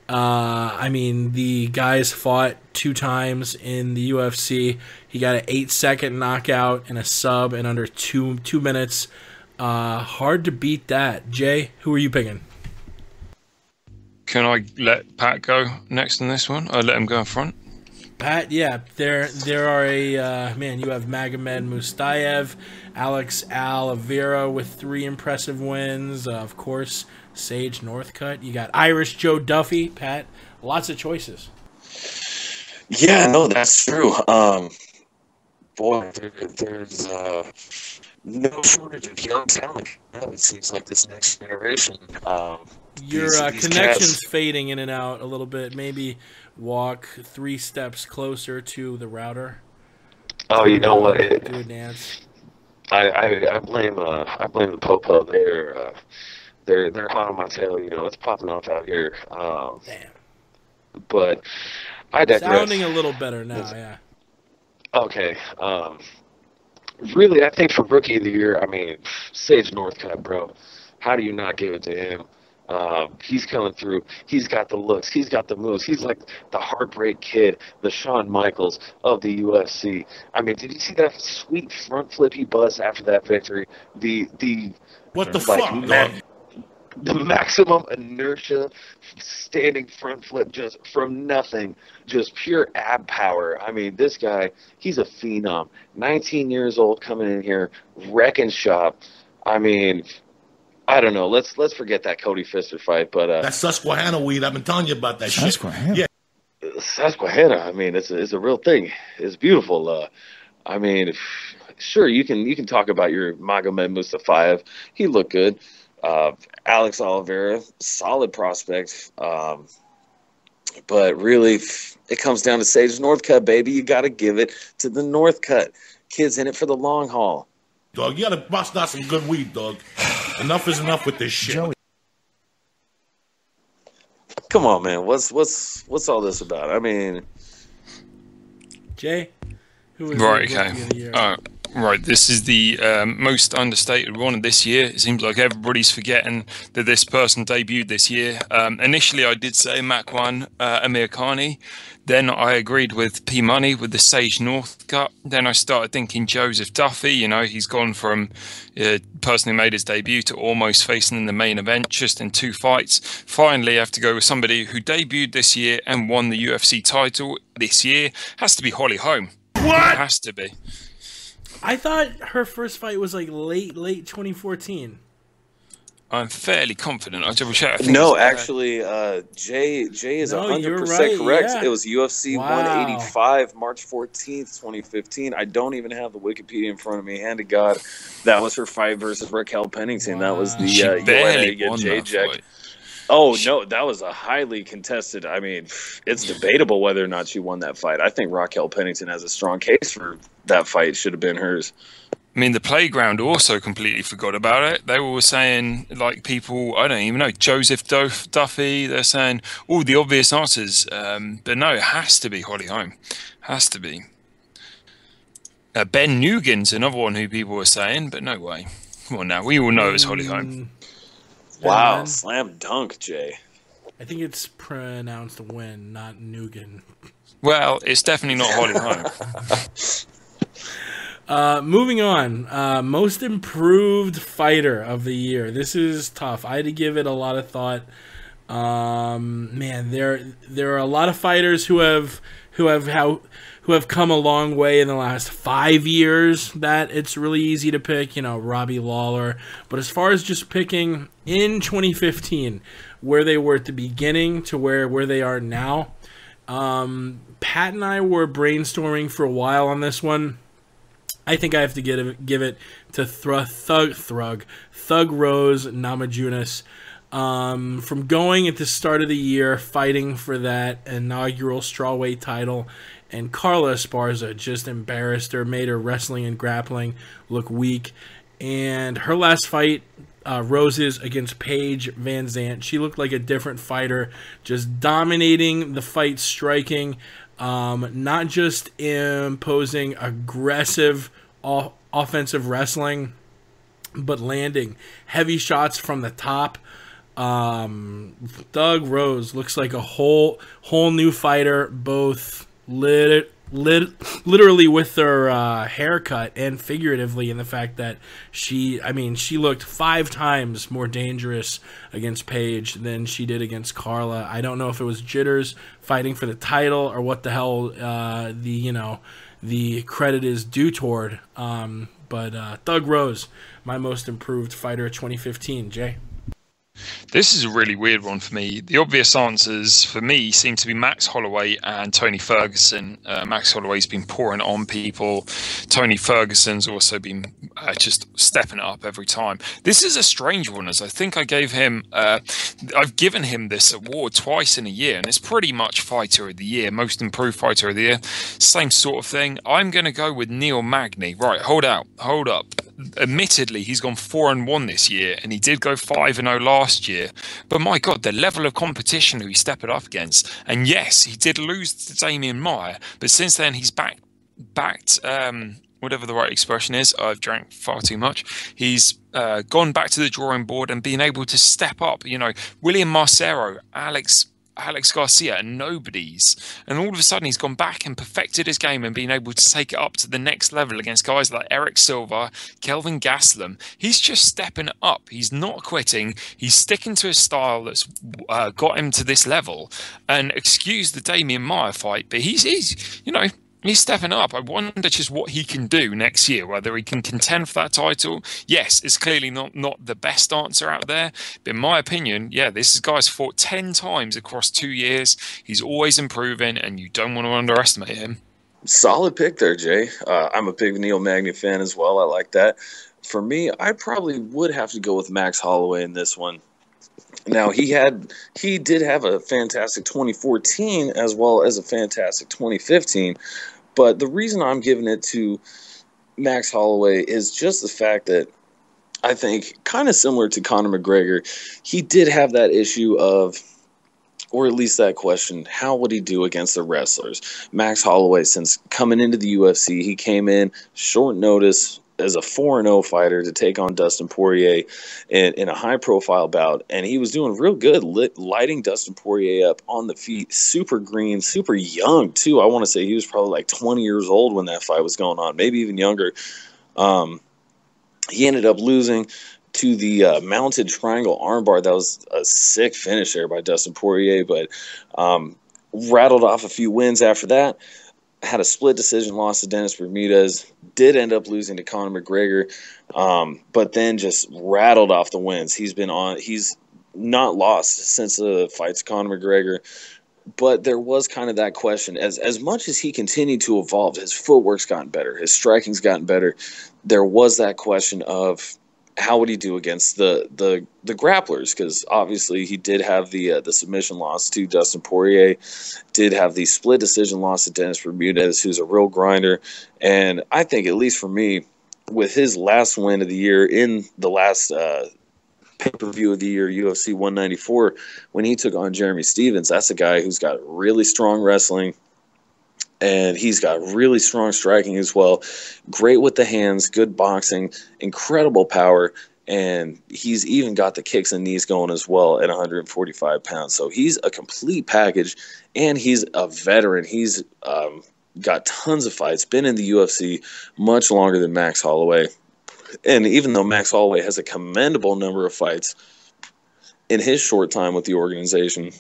I mean, the guy's fought 2 times in the UFC. He got an 8-second knockout and a sub in under two minutes. Hard to beat that. Jay, who are you picking? Can I let Pat go next on this one? I'll let him go in front. Pat, yeah, there are you have Magomed Mustayev, Alex Oliveira with 3 impressive wins, of course, Sage Northcutt. You got Irish Joe Duffy, Pat, lots of choices. Yeah, no, that's true. Boy, there's no shortage of young talent. It seems like this next generation. Your connection's fading in and out a little bit. Maybe walk 3 steps closer to the router. Oh, you know what? Do a dance. I blame the Popo. They're hot on my tail. It's popping off out here. Damn. But I digress. Sounding a little better now. Yeah. Okay. Really, I think for Rookie of the Year, I mean, Sage Northcutt, bro. How do you not give it to him? He's coming through. He's got the looks. He's got the moves. He's like the Heartbreak Kid, the Shawn Michaels of the UFC. I mean, did you see that sweet front flip he buzzed after that victory? What the fuck, dog? The maximum inertia standing front flip just from nothing, just pure ab power. I mean, this guy, he's a phenom. 19 years old, coming in here, wrecking shop. I mean, I don't know. Let's forget that Cody Pfister fight, but that Susquehanna weed. I've been telling you about that shit. Susquehanna. Yeah, Susquehanna. I mean, it's a real thing. It's beautiful. I mean, sure, you can talk about your Magomed Mustafayev. He looked good. Alex Oliveira, solid prospect. But really, it comes down to Sage Northcutt, baby. You got to give it to the Northcutt. Kids in it for the long haul. dog. You got to bust out some good weed, dog. Enough is enough with this shit. Joey. Come on, man. What's all this about? I mean, Jay, who is right? the Okay. Rookie of the Year? Right, this is the most understated one of this year. It seems like everybody's forgetting that this person debuted this year. Initially, I did say Makwan Amirkhani. Then I agreed with P Money with the Sage Northcutt. Then I started thinking Joseph Duffy. You know, he's gone from person who made his debut to almost facing in the main event just in 2 fights. Finally, I have to go with somebody who debuted this year and won the UFC title this year. Has to be Holly Holm. What? It has to be. I thought her first fight was like late 2014. I'm fairly confident. I'll double check. I think No, it's, actually, Jay is No, you're 100% right, correct. yeah. It was UFC Wow. 185, March 14th, 2015. I don't even have the Wikipedia in front of me. Hand to God, that was her fight versus Raquel Pennington. That was the she barely Joanna won that Jacek. fight. Oh, no, that was a highly contested. I mean, it's debatable whether or not she won that fight. I think Raquel Pennington has a strong case for that fight. Should have been hers. I mean, the playground also completely forgot about it. They were saying, like, people, I don't even know, Joseph Duffy, they're saying all the obvious answers. But no, it has to be Holly Holm. Has to be. Ben Nugent's another one who people were saying, but no way. Come on now, we all know it's Holly Holm. Wow, slam dunk, Jay. I think it's pronounced Win, not Nugent. Well, it's definitely not Holly Holm. Moving on, most improved fighter of the year. This is tough. I had to give it a lot of thought. Man, there are a lot of fighters who have come a long way in the last 5 years that it's really easy to pick. You know, Robbie Lawler. But as far as just picking in 2015, where they were at the beginning to where they are now, Pat and I were brainstorming for a while on this one. I think I have to give it to Thug Rose Namajunas. From going at the start of the year, fighting for that inaugural strawweight title, and Carla Esparza just embarrassed her, made her wrestling and grappling look weak. And her last fight, Rose's against Paige Van Zandt, she looked like a different fighter, just dominating the fight, striking. Not just imposing aggressive offensive wrestling, but landing heavy shots from the top. Thug Rose looks like a whole new fighter, both literally with her haircut and figuratively in the fact that she looked 5 times more dangerous against Paige than she did against Carla. I don't know if it was jitters fighting for the title or what the hell the credit is due toward. But Thug Rose, my most improved fighter of 2015. Jay? This is a really weird one for me. The obvious answers for me seem to be Max Holloway and Tony Ferguson. Max Holloway's been pouring on people. Tony Ferguson's also been just stepping it up every time. This is a strange one, as I think I gave him. I've given him this award twice in a year, and it's pretty much Fighter of the Year, Most Improved Fighter of the Year, same sort of thing. I'm going to go with Neil Magny. Right, hold up. Admittedly, he's gone 4-1 this year, and he did go 5-0 last year. But my God, the level of competition who he stepped it up against. And yes, he did lose to Damian Maia, but since then he's backed whatever the right expression is. I've drank far too much. He's gone back to the drawing board and been able to step up. You know, William Marcero, Alex Garcia, and nobodies. And all of a sudden he's gone back and perfected his game and been able to take it up to the next level against guys like Eric Silva, Kelvin Gastelum. He's just stepping it up. He's not quitting. He's sticking to his style that's got him to this level. And excuse the Damian Maia fight, but he's stepping up. I wonder just what he can do next year, whether he can contend for that title. Yes, it's clearly not the best answer out there, but in my opinion, yeah, this guy's fought 10 times across 2 years. He's always improving, and you don't want to underestimate him. Solid pick there, Jay. I'm a big Neil Magny fan as well. I like that. For me, I probably would have to go with Max Holloway in this one. Now, he did have a fantastic 2014 as well as a fantastic 2015. But the reason I'm giving it to Max Holloway is just the fact that I think, kind of similar to Conor McGregor, he did have that issue of, or at least that question, how would he do against the wrestlers? Max Holloway, since coming into the UFC, he came in short notice as a 4-0 fighter to take on Dustin Poirier in a high-profile bout, and he was doing real good, lighting Dustin Poirier up on the feet, super green, super young, too. I want to say he was probably like 20 years old when that fight was going on, maybe even younger. He ended up losing to the mounted triangle armbar. That was a sick finish there by Dustin Poirier, but rattled off a few wins after that. had a split decision loss to Dennis Bermudez, did end up losing to Conor McGregor, but then just rattled off the wins. He's not lost since the fight to Conor McGregor. But there was kind of that question. As much as he continued to evolve, his footwork's gotten better, his striking's gotten better. There was that question of how would he do against the grapplers? Because obviously he did have the submission loss to Dustin Poirier, did have the split decision loss to Dennis Bermudez, who's a real grinder. And I think, at least for me, with his last win of the year in the last pay-per-view of the year, UFC 194, when he took on Jeremy Stephens, that's a guy who's got really strong wrestling, and he's got really strong striking as well. Great with the hands, good boxing, incredible power, and he's even got the kicks and knees going as well at 145 pounds. So he's a complete package, and he's a veteran. He's got tons of fights, been in the UFC much longer than Max Holloway. And even though Max Holloway has a commendable number of fights in his short time with the organization,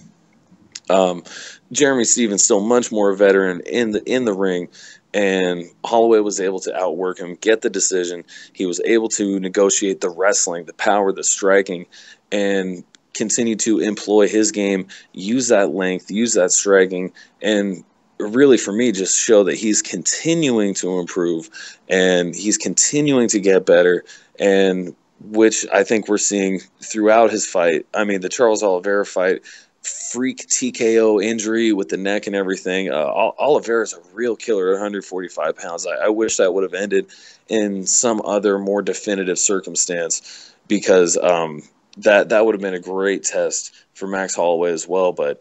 Jeremy Stephens still much more a veteran in the ring, and Holloway was able to outwork him, get the decision. He was able to negotiate the wrestling, the power, the striking, and continue to employ his game, use that length, use that striking, and really, for me, just show that he's continuing to improve and he's continuing to get better, and which I think we're seeing throughout his fight. I mean, the Charles Oliveira fight, freak TKO injury with the neck and everything. Oliveira's a real killer at 145 pounds. I wish that would have ended in some other more definitive circumstance, because that would have been a great test for Max Holloway as well. But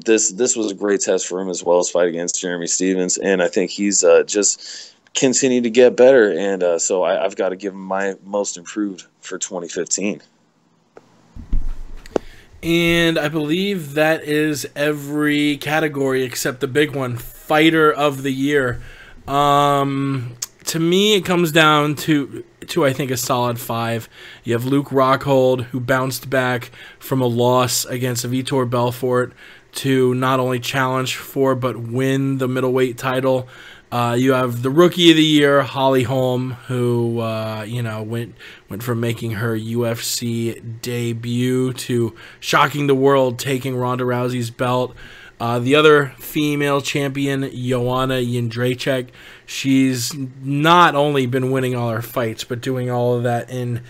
this was a great test for him as well, as fight against Jeremy Stephens, and I think he's just continued to get better. And so I've got to give him my most improved for 2015. And I believe that is every category except the big one, Fighter of the Year. To me, it comes down to I think a solid 5. You have Luke Rockhold, who bounced back from a loss against Vitor Belfort to not only challenge for but win the middleweight title. You have the Rookie of the Year, Holly Holm, who went from making her UFC debut to shocking the world, taking Ronda Rousey's belt. The other female champion, Joanna Jędrzejczyk, she's not only been winning all her fights, but doing all of that in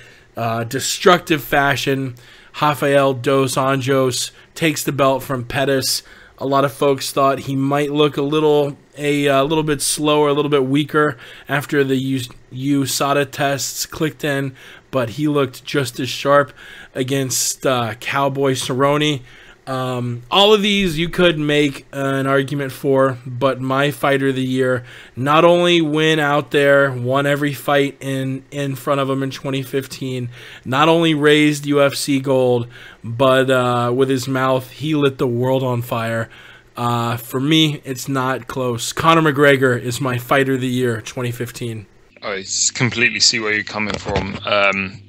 destructive fashion. Rafael dos Anjos takes the belt from Pettis. A lot of folks thought he might look a little bit slower, a little bit weaker after the USADA tests clicked in, but he looked just as sharp against Cowboy Cerrone. All of these you could make an argument for, but my Fighter of the Year not only went out there, won every fight in front of him in 2015, not only raised UFC gold, but with his mouth, he lit the world on fire. For me, it's not close. Conor McGregor is my Fighter of the Year 2015. I completely see where you're coming from.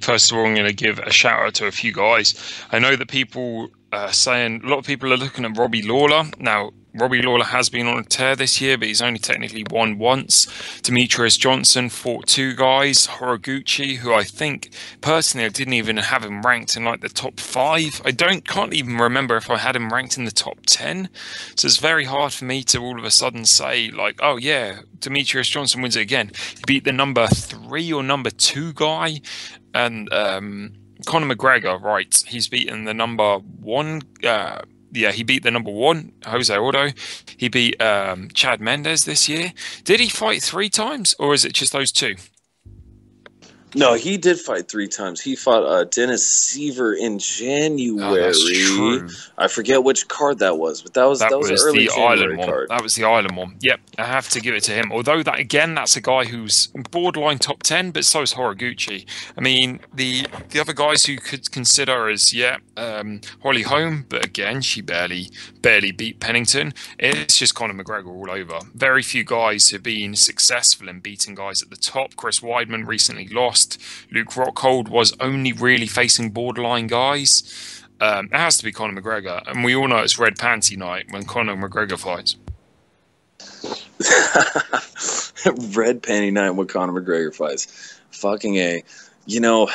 First of all, I'm going to give a shout out to a few guys. I know that people saying a lot of people are looking at Robbie Lawler. Now, Robbie Lawler has been on a tear this year, but he's only technically won once. Demetrius Johnson fought 2 guys, Horiguchi, who I think personally I didn't even have him ranked in like the top 5. I can't even remember if I had him ranked in the top 10. So it's very hard for me to all of a sudden say like, oh yeah, Demetrius Johnson wins it again. He beat the number 3 or number 2 guy, and Conor McGregor, right? He's beaten the number 1. He beat the number 1, Jose Aldo. He beat Chad Mendes this year. Did he fight 3 times, or is it just those 2? No, he did fight 3 times. He fought Dennis Seaver in January. Oh, that's true. I forget which card that was, but that was an early January card. That was the Ireland one. Yep, I have to give it to him. Although that's a guy who's borderline top 10, but so is Horiguchi. I mean, the other guys who could consider as Holly Holm, but again, she barely beat Pennington. It's just Conor McGregor all over. Very few guys have been successful in beating guys at the top. Chris Weidman recently lost. Luke Rockhold was only really facing borderline guys. It has to be Conor McGregor, and we all know it's red panty night when Conor McGregor fights. Red panty night when Conor McGregor fights. Fucking A. You know,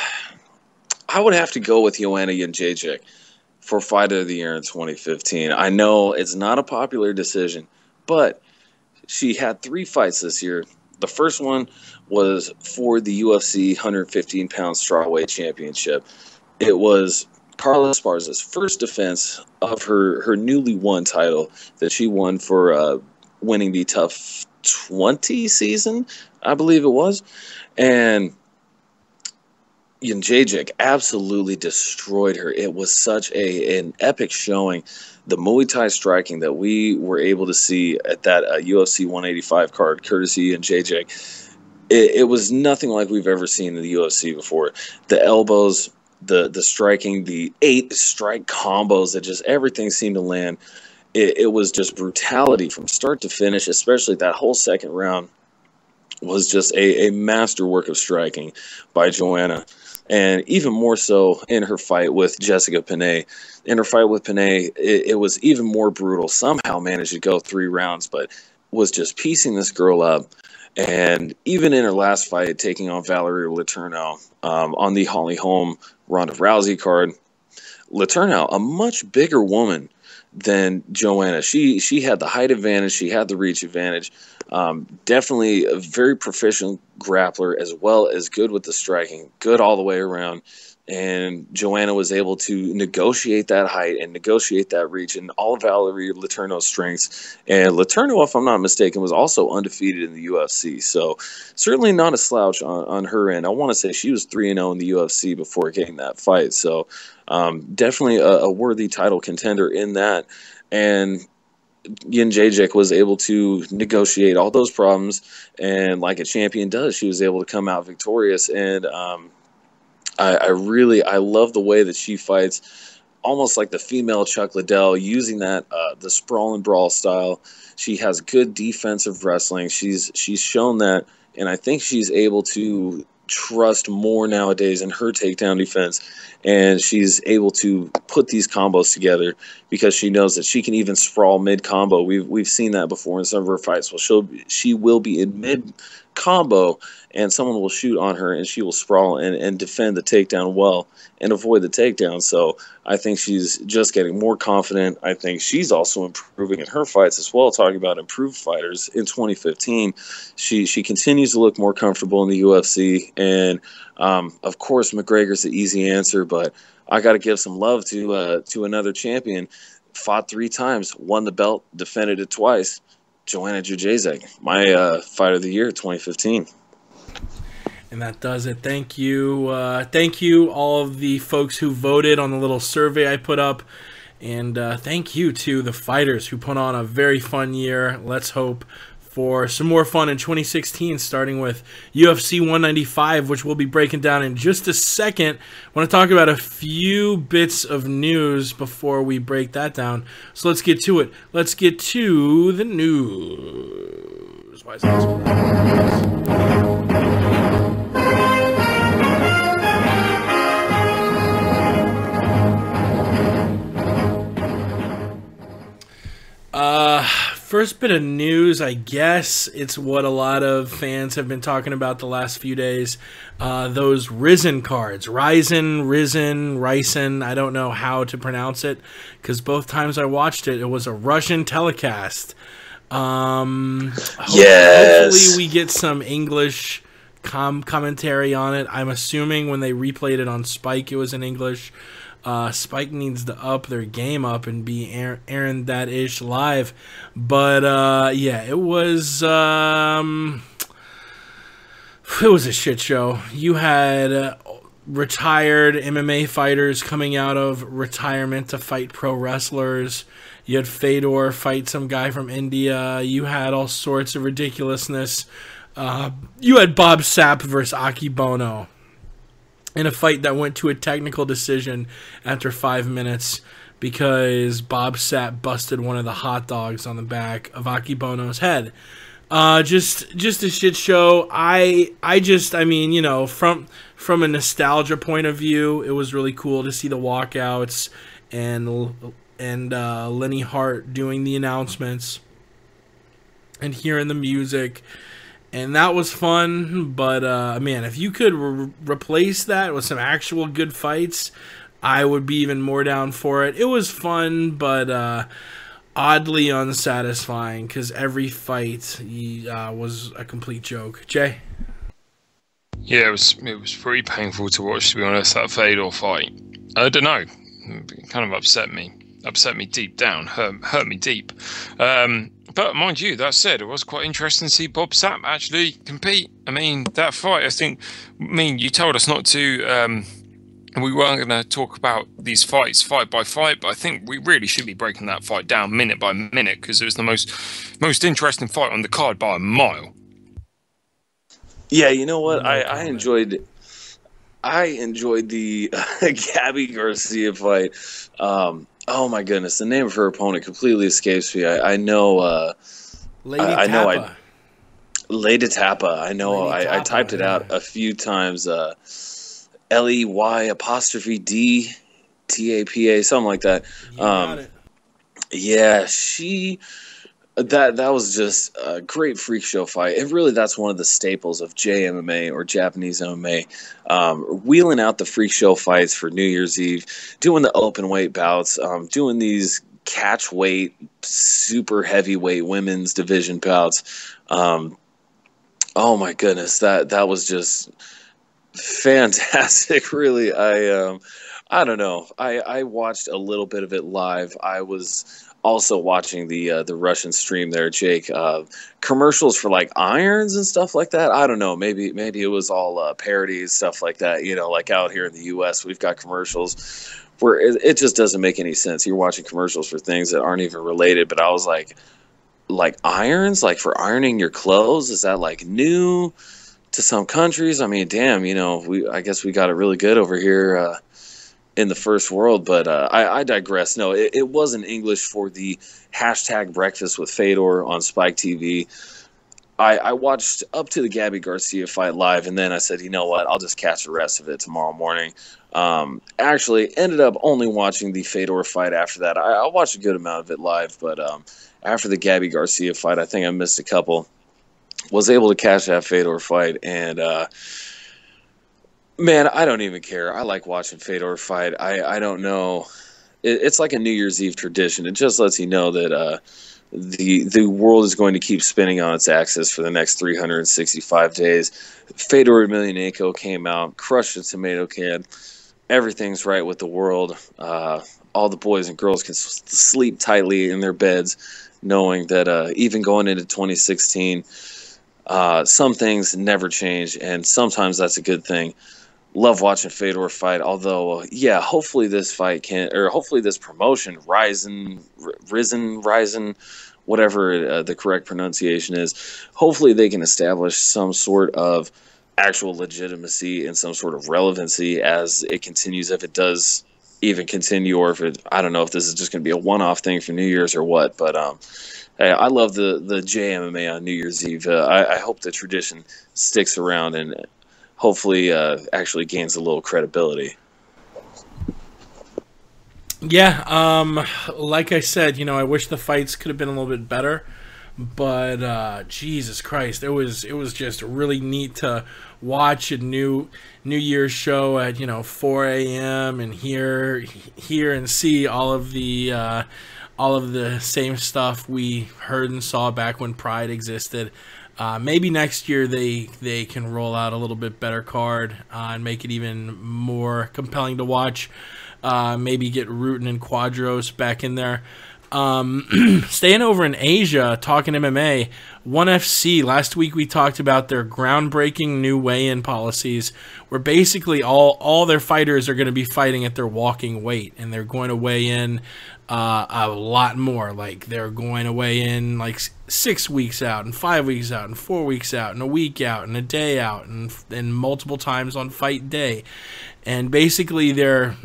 I would have to go with Joanna Jędrzejczyk for Fight of the Year in 2015. I know it's not a popular decision, but she had 3 fights this year. The first one was for the UFC 115-pound strawweight championship. It was Carla Esparza's first defense of her newly won title that she won for winning the Tough 20 season, I believe it was. And Jędrzejczyk absolutely destroyed her. It was such an epic showing. The Muay Thai striking that we were able to see at that UFC 185 card, courtesy Jędrzejczyk, it was nothing like we've ever seen in the UFC before. The elbows, the striking, the 8 strike combos, that just everything seemed to land. It was just brutality from start to finish, especially that whole second round was just a masterwork of striking by Joanna. And even more so in her fight with Jessica Penne. In her fight with Penne, it was even more brutal. Somehow managed to go 3 rounds, but was just piecing this girl up. And even in her last fight, taking on Valerie Letourneau on the Holly Holm Ronda Rousey card, Letourneau, a much bigger woman than Joanna. She had the height advantage. She had the reach advantage. Definitely a very proficient grappler, as well as good with the striking, good all the way around. And Joanna was able to negotiate that height and negotiate that reach and all of Valerie Letourneau's strengths. And Letourneau, if I'm not mistaken, was also undefeated in the UFC. So certainly not a slouch on her end. I want to say she was 3-0 in the UFC before getting that fight. So definitely a worthy title contender in that. And Jędrzejczyk was able to negotiate all those problems, and like a champion does, she was able to come out victorious. And I love the way that she fights, almost like the female Chuck Liddell, using that the sprawl and brawl style. She has good defensive wrestling. She's shown that, and I think she's able to trust more nowadays in her takedown defense, and she's able to put these combos together because she knows that she can even sprawl mid combo. We've seen that before in some of her fights. Well, she will be in mid combo and someone will shoot on her and she will sprawl and defend the takedown well and avoid the takedown. So I think she's just getting more confident. I think she's also improving in her fights as well. Talking about improved fighters in 2015, she continues to look more comfortable in the UFC. And of course, McGregor's the easy answer, but I got to give some love to another champion. Fought 3 times, won the belt, defended it twice. Joanna Jędrzejczyk, my Fight of the Year 2015. And that does it. Thank you. Thank you, all of the folks who voted on the little survey I put up. And thank you to the fighters who put on a very fun year. Let's hope for some more fun in 2016, starting with UFC 195, which we'll be breaking down in just a second. I want to talk about a few bits of news before we break that down. So let's get to it. Let's get to the news. Why is that First bit of news, I guess it's what a lot of fans have been talking about the last few days. Those Risen cards. Risen. I don't know how to pronounce it because both times I watched it, it was a Russian telecast. Hopefully we get some English commentary on it. I'm assuming when they replayed it on Spike, it was in English. Spike needs to up their game up and be airing that ish live, but yeah, it was a shit show. You had retired MMA fighters coming out of retirement to fight pro wrestlers. You had Fedor fight some guy from India. You had all sorts of ridiculousness. You had Bob Sapp versus Aki Bono in a fight that went to a technical decision after 5 minutes because Bob Sapp busted one of the hot dogs on the back of Aki Bono's head. Just a shit show. I mean, you know, from a nostalgia point of view, it was really cool to see the walkouts and Lenny Hart doing the announcements. and hearing the music. And that was fun, but man, if you could replace that with some actual good fights, I would be even more down for it. It was fun, but oddly unsatisfying because every fight was a complete joke. Jay? Yeah, it was pretty painful to watch, to be honest, that Fedor fight. I don't know. It kind of upset me deep down, hurt me deep. But mind you, that said, it was quite interesting to see Bob Sapp actually compete. I mean, that fight, you told us not to, we weren't going to talk about these fights fight by fight, but I think we really should be breaking that fight down minute by minute because it was the most interesting fight on the card by a mile. Yeah, you know what? I enjoyed the Gabby Garcia fight. Oh my goodness, the name of her opponent completely escapes me. I know. Lady Tappa. Lady Tappa. I know. I typed it out a few times. LEY''D TAPA, something like that. You got it. Yeah, that was just a great freak show fight. And really, that's one of the staples of JMMA or Japanese MMA. Wheeling out the freak show fights for New Year's Eve, doing the open weight bouts, doing these catch weight, super heavyweight women's division bouts. Oh my goodness, that was just fantastic. Really, I don't know. I watched a little bit of it live. I was also watching the Russian stream there, Jake. Commercials for like irons and stuff like that. I don't know. Maybe it was all parodies, stuff like that. You know, like out here in the U.S., we've got commercials where it just doesn't make any sense. You're watching commercials for things that aren't even related. But I was like irons, like for ironing your clothes. Is that like new to some countries? I mean, damn. You know, I guess we got it really good over here. In the first world, but I digress. No, it was in English for the hashtag Breakfast with Fedor on Spike TV. I watched up to the Gabby Garcia fight live, and then I said, you know what, I'll just catch the rest of it tomorrow morning. Actually, ended up only watching the Fedor fight after that. I watched a good amount of it live, but after the Gabby Garcia fight, I think I missed a couple. Was able to catch that Fedor fight, and man, I don't even care. I like watching Fedor fight. I don't know. It's like a New Year's Eve tradition. It just lets you know that the world is going to keep spinning on its axis for the next 365 days. Fedor Emelianenko came out, crushed a tomato can. Everything's right with the world. All the boys and girls can sleep tightly in their beds, knowing that even going into 2016, some things never change, and sometimes that's a good thing. Love watching Fedor fight, although, yeah, hopefully this promotion, Risen, whatever the correct pronunciation is, hopefully they can establish some sort of actual legitimacy and some sort of relevancy as it continues, if it does even continue, or if it, I don't know if this is just going to be a one-off thing for New Year's or what, but hey, I love the JMMA on New Year's Eve. I hope the tradition sticks around and hopefully actually gains a little credibility. Yeah, like I said, you know, I wish the fights could have been a little bit better, but Jesus Christ, it was just really neat to watch a New Year's show at 4 a.m. and hear and see all of the same stuff we heard and saw back when Pride existed. Maybe next year they can roll out a little bit better card and make it even more compelling to watch. Maybe get Rutin and Quadros back in there. Staying over in Asia, talking MMA, ONE FC, last week we talked about their groundbreaking new weigh-in policies where basically all their fighters are going to be fighting at their walking weight, and they're going to weigh in a lot more. Like they're going to weigh in like 6 weeks out and 5 weeks out and 4 weeks out and a week out and a day out and multiple times on fight day. And basically they're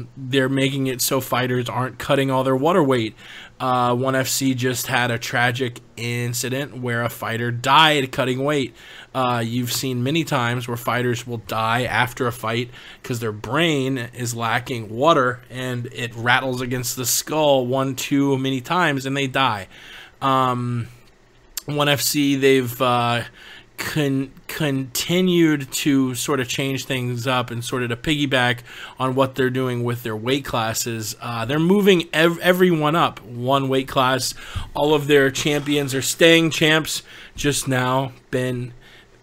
making it so fighters aren't cutting all their water weight. ONE FC just had a tragic incident where a fighter died cutting weight. You've seen many times where fighters will die after a fight because their brain is lacking water and it rattles against the skull 1 too many times and they die. ONE FC, they've continued to sort of change things up and sort of to piggyback on what they're doing with their weight classes. They're moving everyone up one weight class. All of their champions are staying champs. Just now, Ben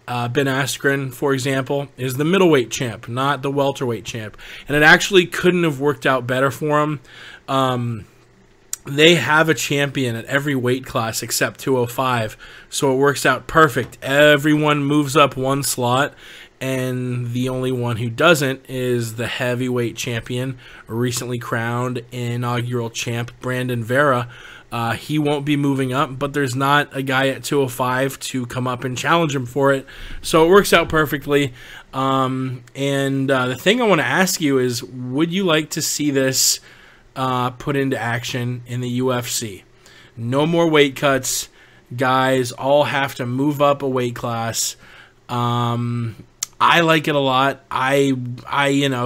Askren, for example, is the middleweight champ, not the welterweight champ. And it actually couldn't have worked out better for him. They have a champion at every weight class except 205, so it works out perfect. Everyone moves up one slot, and the only one who doesn't is the heavyweight champion, recently crowned inaugural champ, Brandon Vera. He won't be moving up, but there's not a guy at 205 to come up and challenge him for it, so it works out perfectly. The thing I want to ask you is, would you like to see this put into action in the UFC? No more weight cuts. Guys all have to move up a weight class. I like it a lot. I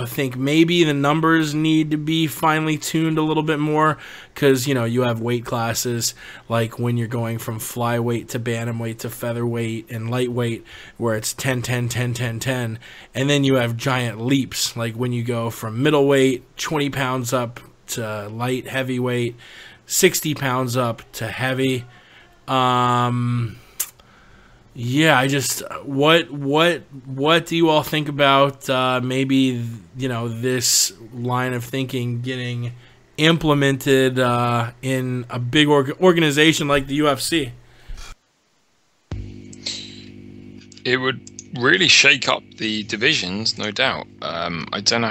think maybe the numbers need to be finely tuned a little bit more, because you have weight classes like when you're going from flyweight to bantamweight to featherweight and lightweight, where it's 10 10 10 10 10, and then you have giant leaps like when you go from middleweight 20 pounds up to light heavyweight, 60 pounds up to heavy. What do you all think about maybe this line of thinking getting implemented in a big organization like the UFC? It would really shake up the divisions, no doubt. I don't know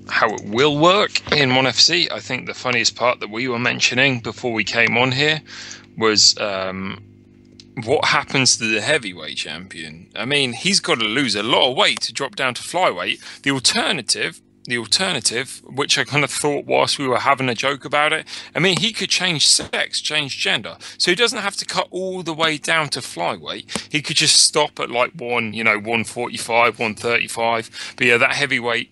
how it will work in ONE FC. I think the funniest part that we were mentioning before we came on here was what happens to the heavyweight champion. I mean, he's got to lose a lot of weight to drop down to flyweight. The alternative, which I kind of thought whilst we were having a joke about it, I mean, he could change sex, change gender. So he doesn't have to cut all the way down to flyweight. He could just stop at like 145, 135. But yeah, that heavyweight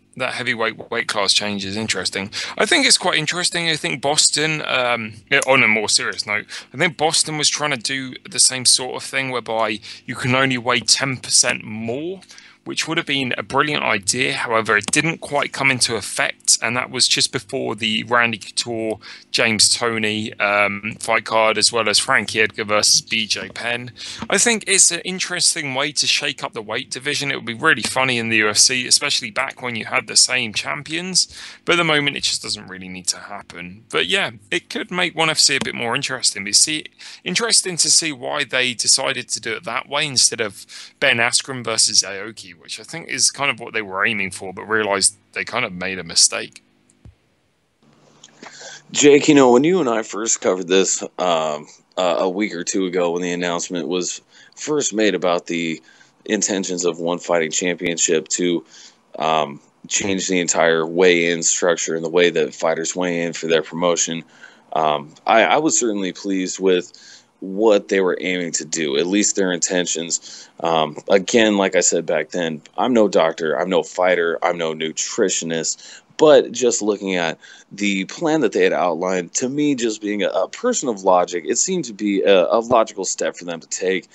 weight class change is interesting. I think it's quite interesting. I think Boston, on a more serious note, I think Boston was trying to do the same sort of thing whereby you can only weigh 10% more, which would have been a brilliant idea. However, it didn't quite come into effect, and that was just before the Randy Couture, James Toney fight card, as well as Frankie Edgar versus BJ Penn. I think it's an interesting way to shake up the weight division. It would be really funny in the UFC, especially back when you had the same champions. But at the moment, it just doesn't really need to happen. But yeah, it could make ONE FC a bit more interesting. Interesting to see why they decided to do it that way instead of Ben Askren versus Aoki, which I think is kind of what they were aiming for, but realized they kind of made a mistake. Jake, when you and I first covered this a week or two ago, when the announcement was first made about the intentions of ONE Fighting Championship to change the entire weigh-in structure and the way that fighters weigh in for their promotion, I was certainly pleased with what they were aiming to do, at least their intentions. Again, like I said back then, I'm no doctor, I'm no fighter, I'm no nutritionist, but just looking at the plan that they had outlined, to me, just being a person of logic, it seemed to be a logical step for them to take.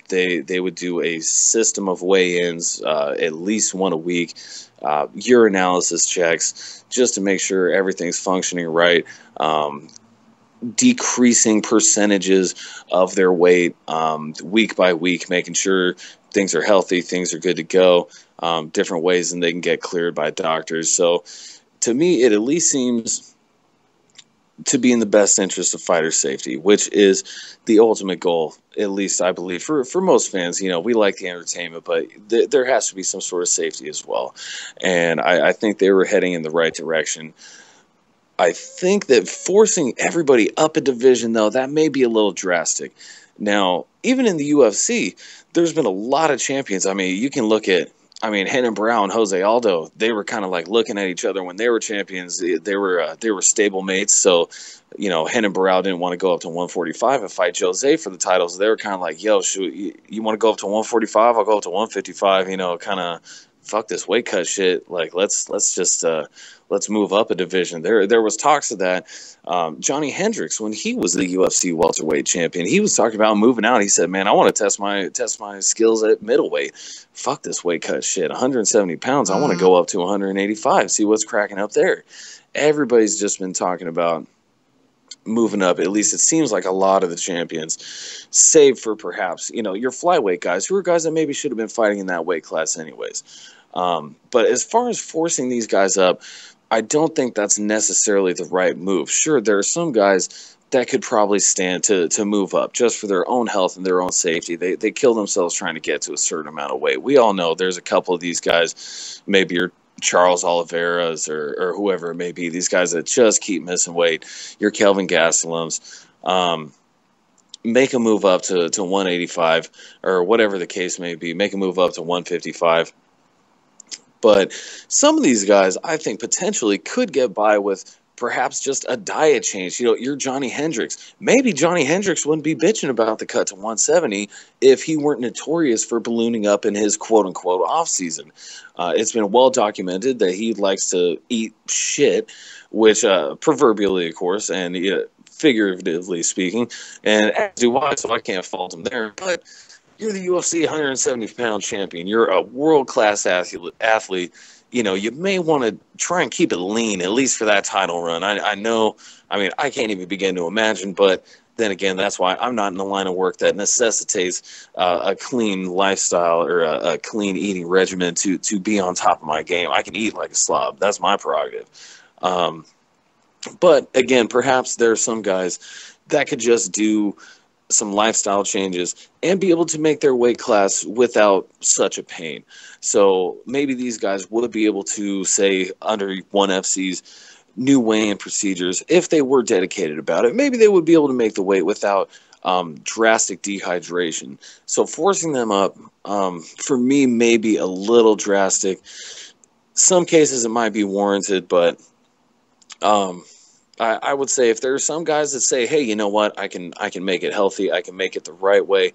They would do a system of weigh-ins, at least one a week, urinalysis checks, just to make sure everything's functioning right, decreasing percentages of their weight week by week, making sure things are healthy, things are good to go, different ways and they can get cleared by doctors. So to me, it at least seems to be in the best interest of fighter safety, which is the ultimate goal, at least I believe, for most fans. We like the entertainment, but there has to be some sort of safety as well. And I think they were heading in the right direction. I think that forcing everybody up a division, though, that may be a little drastic. Now, even in the UFC, there's been a lot of champions. I mean, you can look at, Renan Brown, Jose Aldo, they were kind of like looking at each other when they were champions. They were stable mates. So, Renan Brown didn't want to go up to 145 and fight Jose for the titles. They were kind of like, yo, shoot, you want to go up to 145? I'll go up to 155, kind of fuck this weight cut shit. Like, let's just let's move up a division. There was talks of that. Johnny Hendricks, when he was the UFC welterweight champion, he was talking about moving out. He said, "Man, I want to test my skills at middleweight. Fuck this weight cut shit. 170 pounds. I want to go up to 185. See what's cracking up there." Everybody's just been talking about moving up. At least it seems like a lot of the champions, save for perhaps, your flyweight guys, who are guys that maybe should have been fighting in that weight class anyways. But as far as forcing these guys up, I don't think that's necessarily the right move. Sure, there are some guys that could probably stand to move up just for their own health and their own safety. They kill themselves trying to get to a certain amount of weight. We all know there's a couple of these guys, maybe your Charles Oliveira's or whoever it may be, these guys that just keep missing weight, your Kelvin Gastelums, make a move up to 185 or whatever the case may be, make a move up to 155. But some of these guys, I think, potentially could get by with perhaps just a diet change. You're Johnny Hendricks. Maybe Johnny Hendricks wouldn't be bitching about the cut to 170 if he weren't notorious for ballooning up in his quote-unquote off-season. It's been well documented that he likes to eat shit, which proverbially, of course, and figuratively speaking, and as do I, so I can't fault him there. But you're the UFC 170-pound champion. You're a world-class athlete. You may want to try and keep it lean, at least for that title run. I know, I can't even begin to imagine, but then again, that's why I'm not in the line of work that necessitates a clean lifestyle or a clean eating regimen to be on top of my game. I can eat like a slob. That's my prerogative. But again, perhaps there are some guys that could just do some lifestyle changes and be able to make their weight class without such a pain. So maybe these guys would be able to, say, under ONE FC's new weigh-in procedures, if they were dedicated about it, maybe they would be able to make the weight without drastic dehydration. So forcing them up, for me, may be a little drastic. Some cases it might be warranted, but I would say if there are some guys that say, hey, you know what, I can make it healthy, I can make it the right way,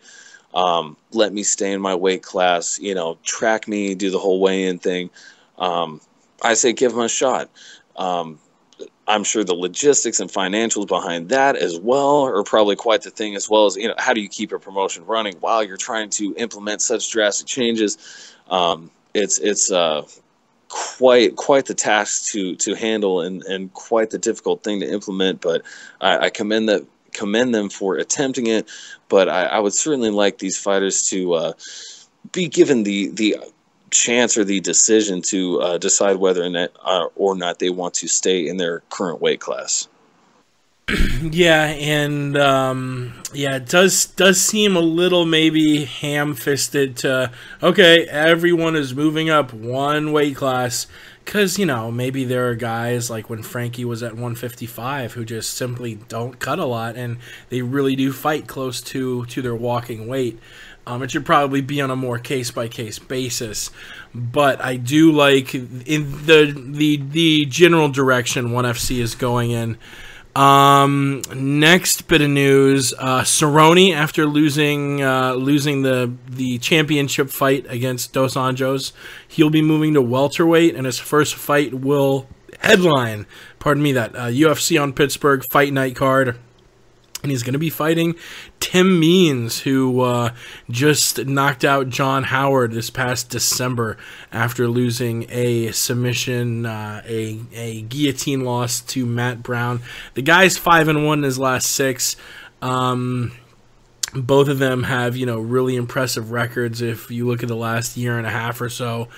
let me stay in my weight class, track me, do the whole weigh-in thing, I say give them a shot. I'm sure the logistics and financials behind that as well are probably quite the thing, as well as, how do you keep a promotion running while you're trying to implement such drastic changes? It's quite the task to handle and quite the difficult thing to implement, but I commend them for attempting it. But I would certainly like these fighters to be given the chance or the decision to decide whether or not they want to stay in their current weight class. Yeah, and it does seem a little maybe ham-fisted to, okay, everyone is moving up one weight class, because, maybe there are guys like when Frankie was at 155 who just simply don't cut a lot, and they really do fight close to their walking weight. It should probably be on a more case-by-case basis, but I do like in the general direction ONE FC is going in. Next bit of news, Cerrone, after losing the championship fight against Dos Anjos, he'll be moving to welterweight, and his first fight will headline, that UFC on Pittsburgh Fight Night card. And he's going to be fighting Tim Means, who just knocked out John Howard this past December after losing a submission, a guillotine loss to Matt Brown. The guy's 5-1 in his last 6. Both of them have, really impressive records if you look at the last year and a half or so.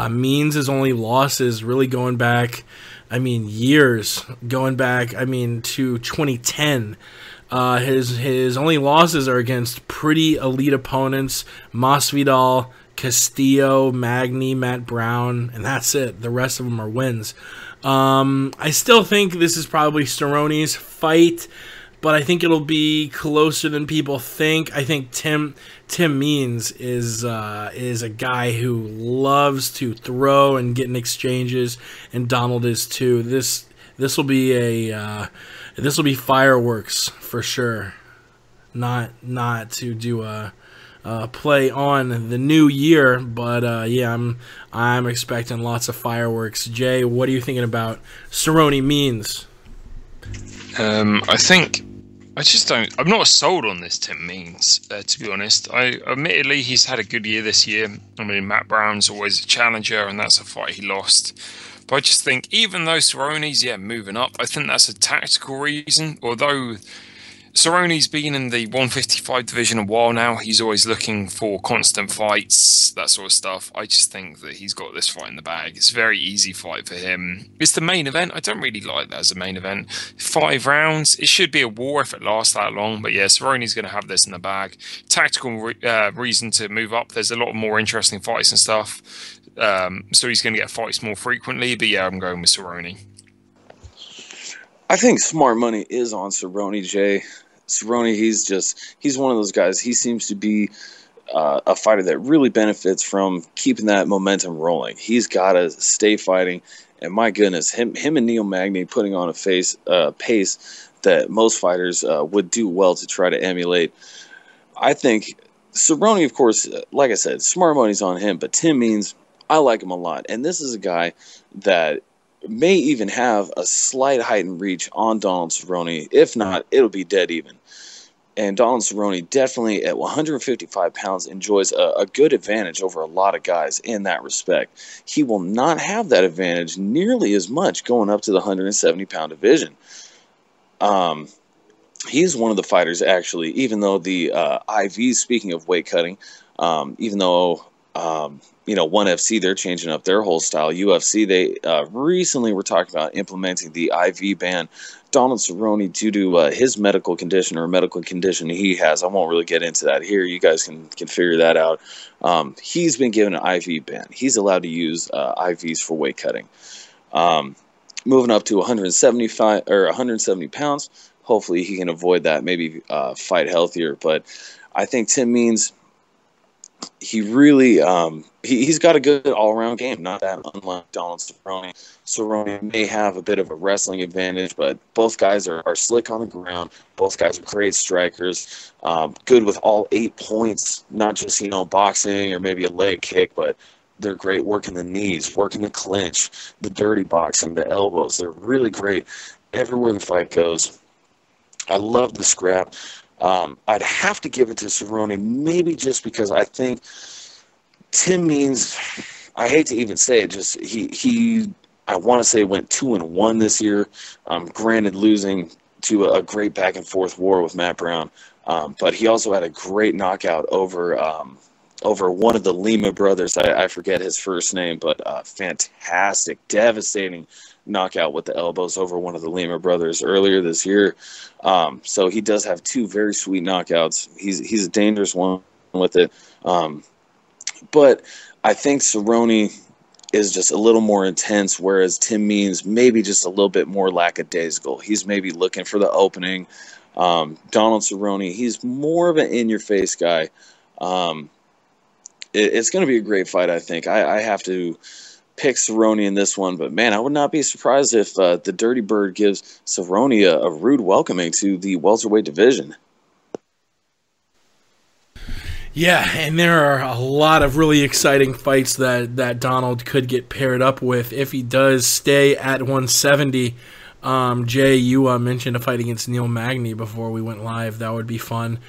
Means' only losses really going back, years. Going back, to 2010. His only losses are against pretty elite opponents: Masvidal, Castillo, Magny, Matt Brown, and that's it. The rest of them are wins. I still think this is probably Cerrone's fight, but I think it'll be closer than people think. I think Tim Means is a guy who loves to throw and get in exchanges, and Donald is too. This will be fireworks for sure. Not to do a play on the new year. But yeah, I'm expecting lots of fireworks. Jay, what are you thinking about Cerrone Means? I think I'm not sold on this Tim Means, to be honest. Admittedly, he's had a good year this year. I mean, Matt Brown's always a challenger, and that's a fight he lost. But I just think, even though Cerrone's, moving up, I think that's a tactical reason. Although Cerrone's been in the 155 division a while now, he's always looking for constant fights, that sort of stuff. I just think that he's got this fight in the bag. It's a very easy fight for him. It's the main event. I don't really like that as a main event. 5 rounds. It should be a war if it lasts that long. But yeah, Cerrone's going to have this in the bag. Tactical reason to move up. There's a lot more interesting fights and stuff. So he's going to get fights more frequently. But yeah, I'm going with Cerrone. I think smart money is on Cerrone, Jay. Cerrone, he's one of those guys. He seems to be a fighter that really benefits from keeping that momentum rolling. He's got to stay fighting. And my goodness, him and Neil Magny putting on a pace that most fighters would do well to try to emulate. I think Cerrone, of course, like I said, smart money's on him. But Tim Means, I like him a lot. And this is a guy that may even have a slight heightened reach on Donald Cerrone. If not, it'll be dead even. And Donald Cerrone definitely at 155 pounds enjoys a good advantage over a lot of guys in that respect. He will not have that advantage nearly as much going up to the 170-pound division. He's one of the fighters, actually, even though the IVs, speaking of weight cutting, even though ONE FC, they're changing up their whole style. UFC, they recently were talking about implementing the IV ban. Donald Cerrone, due to his medical condition he has, I won't really get into that here. You guys can figure that out. He's been given an IV ban. He's allowed to use IVs for weight cutting. Moving up to 175 or 170 pounds, hopefully he can avoid that. Maybe fight healthier. But I think Tim Means, he really he's got a good all-around game, not that unlike Donald Cerrone. Cerrone may have a bit of a wrestling advantage, but both guys are slick on the ground. Both guys are great strikers, good with all 8 points, not just boxing or maybe a leg kick, but they're great working the knees, working the clinch, the dirty boxing, the elbows. They're really great everywhere the fight goes. I love the scrap. I'd have to give it to Cerrone, maybe just because I think Tim Means, I hate to even say it, just I want to say went 2-1 this year. Granted, losing to a great back and forth war with Matt Brown, but he also had a great knockout over one of the Lima brothers. I forget his first name, but fantastic, devastating knockout with the elbows over one of the Lima brothers earlier this year. So he does have 2 very sweet knockouts. He's a dangerous one with it. But I think Cerrone is just a little more intense, whereas Tim Means maybe just a little bit more lackadaisical. He's maybe looking for the opening. Donald Cerrone, he's more of an in-your-face guy. It's going to be a great fight, I think. I have to pick Cerrone in this one, but man, I would not be surprised if the Dirty Bird gives Cerrone a rude welcoming to the welterweight division. Yeah, and there are a lot of really exciting fights that Donald could get paired up with if he does stay at 170. Jay, you mentioned a fight against Neil Magny before we went live. That would be fun.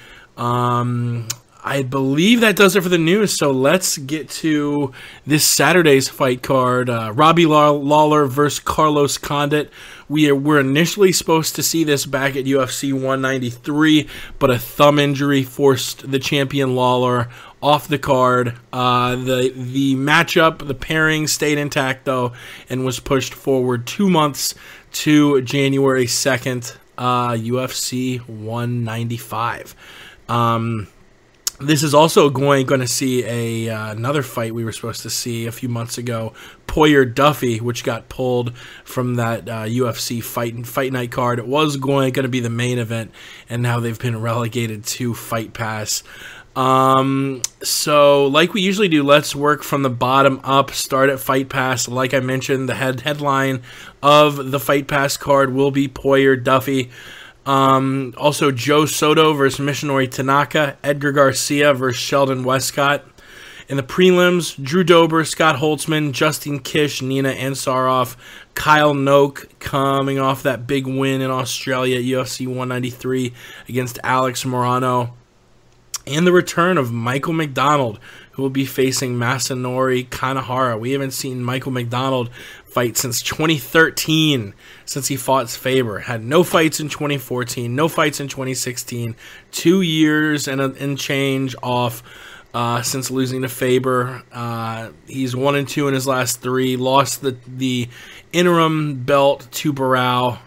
I believe that does it for the news, so let's get to this Saturday's fight card. Robbie Lawler versus Carlos Condit. We're initially supposed to see this back at UFC 193, but a thumb injury forced the champion Lawler off the card. The matchup, the pairing stayed intact, though, and was pushed forward 2 months to January 2nd, UFC 195. This is also going to see another fight we were supposed to see a few months ago, Poirier Duffy, which got pulled from that UFC fight night card. It was going to be the main event, and now they've been relegated to Fight Pass. So like we usually do, let's work from the bottom up, start at Fight Pass. Like I mentioned, the headline of the Fight Pass card will be Poirier Duffy. Also, Joe Soto versus Mishinori Tanaka. Edgar Garcia versus Sheldon Westcott. In the prelims, Drew Dober, Scott Holtzman, Justin Kish, Nina Ansaroff, Kyle Noak coming off that big win in Australia at UFC 193 against Alex Morano. And the return of Michael McDonald, who will be facing Masanori Kanehara. We haven't seen Michael McDonald fight since 2013, since he fought Faber. Had no fights in 2014, no fights in 2016, 2 years and change off since losing to Faber. He's 1-2 in his last 3. Lost the interim belt to Barao.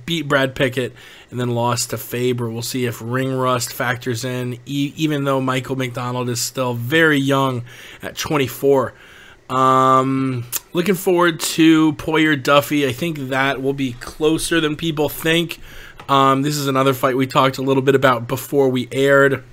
Beat Brad Pickett and then lost to Faber. We'll see if ring rust factors in, even though Michael McDonald is still very young at 24. Looking forward to Poirier Duffy. I think that will be closer than people think. This is another fight we talked a little bit about before we aired.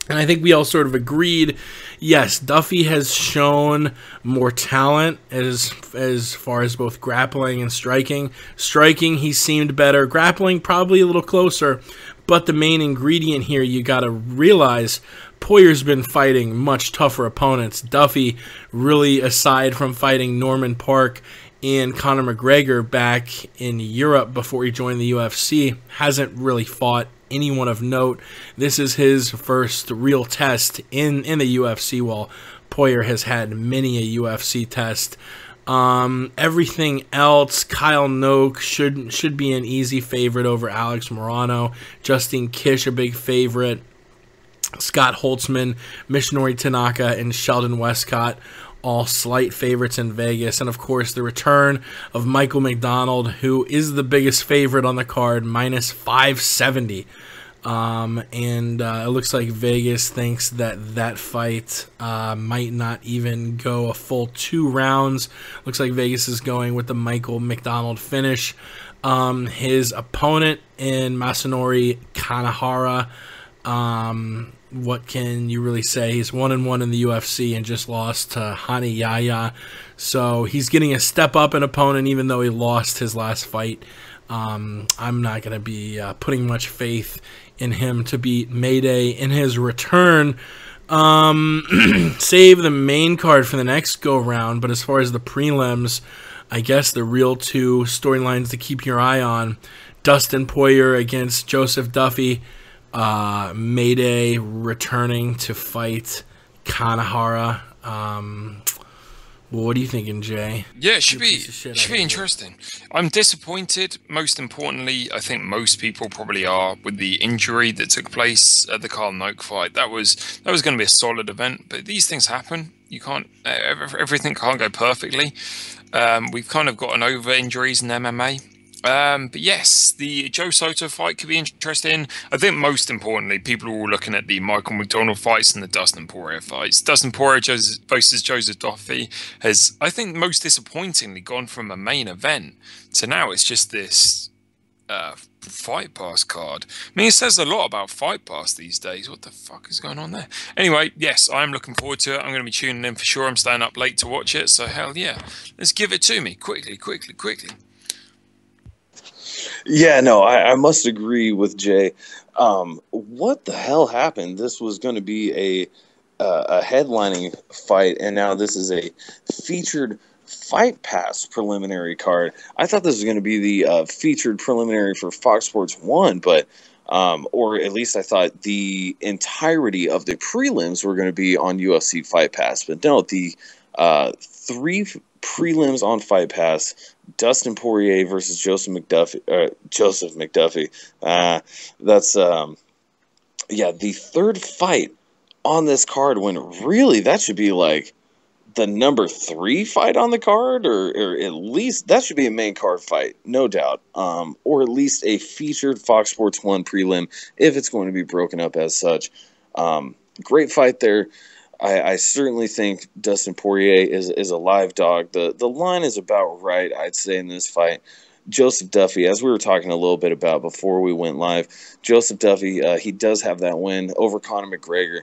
And I think we all sort of agreed, yes, Duffy has shown more talent as far as both grappling and striking. Striking, he seemed better. Grappling, probably a little closer. But the main ingredient here, you got to realize, Poirier's been fighting much tougher opponents. Duffy, really, aside from fighting Norman Park and Conor McGregor back in Europe before he joined the UFC, hasn't really fought anyone of note. This is his first real test in the UFC, while Poirier has had many a UFC test. Everything else, Kyle Noak should be an easy favorite over Alex Morano. Justin Kish, a big favorite. Scott Holtzman, Mishinori Tanaka, and Sheldon Westcott, all slight favorites in Vegas. And, of course, the return of Michael McDonald, who is the biggest favorite on the card, minus 570. And it looks like Vegas thinks that fight might not even go a full 2 rounds. Looks like Vegas is going with the Michael McDonald finish. His opponent in Masanori Kanehara, what can you really say? He's 1-1 in the UFC and just lost to Hani Yahya. So he's getting a step up in opponent, even though he lost his last fight. I'm not going to be putting much faith in him to beat Mayday in his return. Save the main card for the next go-round, but as far as the prelims, I guess the real 2 storylines to keep your eye on, Dustin Poirier against Joseph Duffy. Mayday returning to fight Kanehara. What are you thinking, Jay? Yeah, it should be interesting. I'm disappointed. Most importantly, I think most people probably are, with the injury that took place at the Carl Noak fight. That was going to be a solid event, but these things happen. You can't. Everything can't go perfectly. We've kind of gotten over injuries in MMA. But yes, the Joe Soto fight could be interesting. I think most importantly, people are all looking at the Michael McDonald fights and the Dustin Poirier fights. Dustin Poirier versus Joseph Duffy has, I think, most disappointingly gone from a main event to now it's just this Fight Pass card. I mean, it says a lot about Fight Pass these days. What the fuck is going on there? Anyway, yes, I'm looking forward to it. I'm going to be tuning in for sure. I'm staying up late to watch it. So hell yeah, let's give it to me quickly. Yeah, no, I must agree with Jay. What the hell happened? This was going to be a headlining fight, and now this is a featured Fight Pass preliminary card. I thought this was going to be the featured preliminary for Fox Sports 1, but or at least I thought the entirety of the prelims were going to be on UFC Fight Pass. But no, the 3 prelims on Fight Pass: Dustin Poirier versus Joseph McDuffie. That's the third fight on this card, when really that should be like the number 3 fight on the card, or at least that should be a main card fight, no doubt, or at least a featured Fox Sports 1 prelim if it's going to be broken up as such. Great fight there. I certainly think Dustin Poirier is a live dog. The line is about right, I'd say, in this fight. Joseph Duffy, as we were talking a little bit about before we went live, Joseph Duffy, he does have that win over Conor McGregor.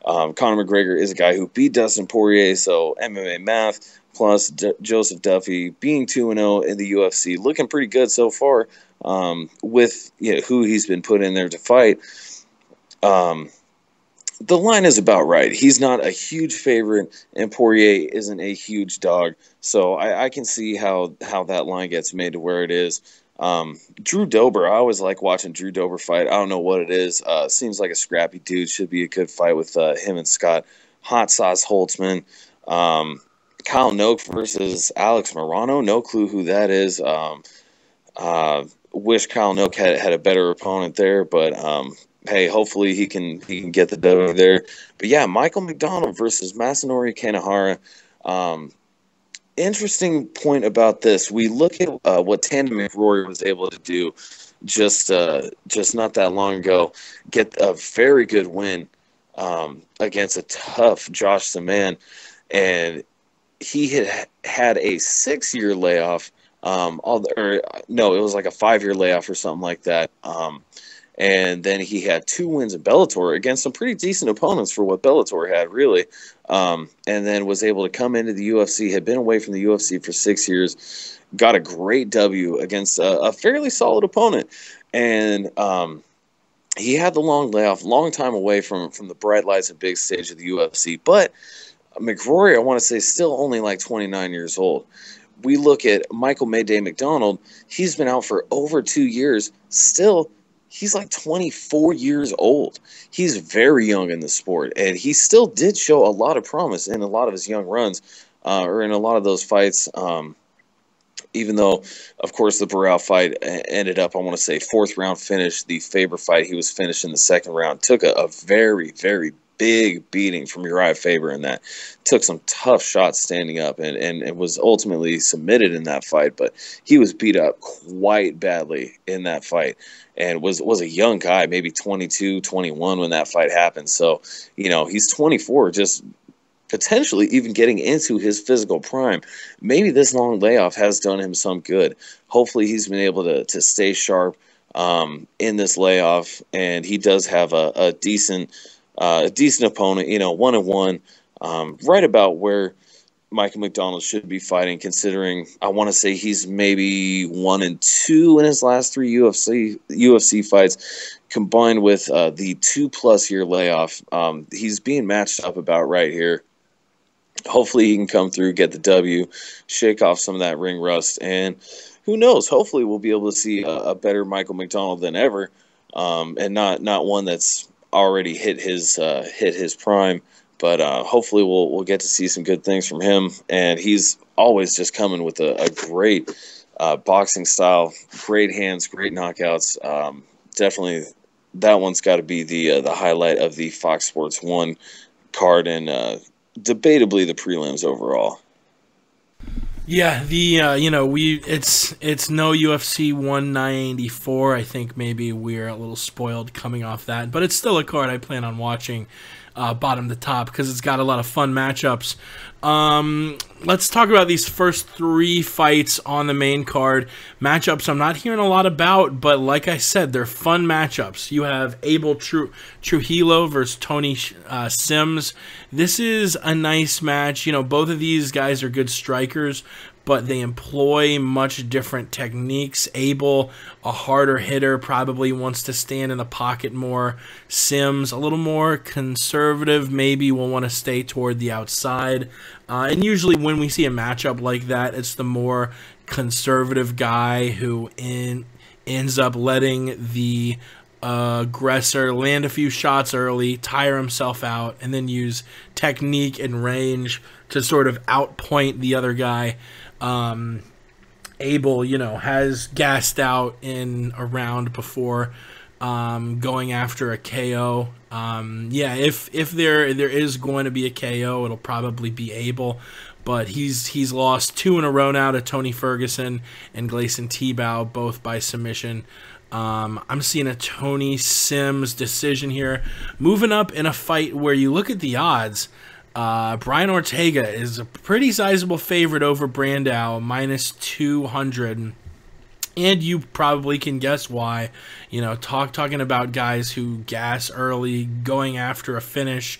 Conor McGregor is a guy who beat Dustin Poirier, so MMA math plus Joseph Duffy being 2-0 in the UFC, looking pretty good so far with who he's been put in there to fight. The line is about right. He's not a huge favorite, and Poirier isn't a huge dog, so I can see how that line gets made to where it is. Drew Dober, I always like watching Drew Dober fight. I don't know what it is. Seems like a scrappy dude. Should be a good fight with him and Scott. Hot Sauce Holtzman. Kyle Noak versus Alex Morano. No clue who that is. Wish Kyle Noak had a better opponent there, but hey, hopefully he can get the W there. But yeah, Michael McDonald versus Masanori Kanehara. Interesting point about this. We look at what Tandem McRory was able to do just not that long ago. Get a very good win against a tough Josh Saman, and he had a 6-year layoff. It was like a 5-year layoff or something like that. And then he had 2 wins in Bellator against some pretty decent opponents for what Bellator had, really. And then was able to come into the UFC, had been away from the UFC for 6 years, got a great W against a fairly solid opponent. And he had the long layoff, long time away from the bright lights and big stage of the UFC. But McRory, I want to say, still only like 29 years old. We look at Michael Mayday McDonald. He's been out for over 2 years. Still, he's like 24 years old. He's very young in the sport, and he still did show a lot of promise in a lot of his young runs, or in a lot of those fights. Even though, of course, the Burrell fight ended up, I want to say, 4th round finish. The Faber fight, he was finished in the 2nd round. Took a very, very big beating from Uriah Faber in that. Took some tough shots standing up and was ultimately submitted in that fight. But he was beat up quite badly in that fight and was a young guy, maybe 22, 21 when that fight happened. So, he's 24, just potentially even getting into his physical prime. Maybe this long layoff has done him some good. Hopefully he's been able to stay sharp in this layoff, and he does have a decent opponent, 1-1, right about where Michael McDonald should be fighting, considering I want to say he's maybe 1-2 in his last 3 UFC fights, combined with the 2+ year layoff. He's being matched up about right here. Hopefully he can come through, get the W, shake off some of that ring rust, and who knows? Hopefully we'll be able to see a better Michael McDonald than ever, and not one that's already hit his prime. But hopefully we'll get to see some good things from him. And he's always just coming with a great boxing style, great hands, great knockouts. Definitely that one's got to be the highlight of the Fox Sports 1 card, and debatably the prelims overall. Yeah, it's no UFC 194. I think maybe we're a little spoiled coming off that, but it's still a card I plan on watching bottom to top because it's got a lot of fun matchups. Let's talk about these first 3 fights on the main card. Matchups I'm not hearing a lot about, but like I said, they're fun matchups. You have Abel Trujillo versus Tony Sims. This is a nice match. Both of these guys are good strikers, but they employ much different techniques. Abel, a harder hitter, probably wants to stand in the pocket more. Sims, a little more conservative, maybe will want to stay toward the outside. And usually when we see a matchup like that, it's the more conservative guy who ends up letting the aggressor land a few shots early, tire himself out, and then use technique and range to sort of outpoint the other guy. Abel, has gassed out in a round before going after a KO. If there is going to be a KO, it'll probably be Abel. But he's lost 2 in a row now to Tony Ferguson and Gleison Tebow, both by submission. I'm seeing a Tony Sims decision here. Moving up in a fight where you look at the odds, Brian Ortega is a pretty sizable favorite over Brandao, -200. And you probably can guess why. Talking about guys who gas early, going after a finish.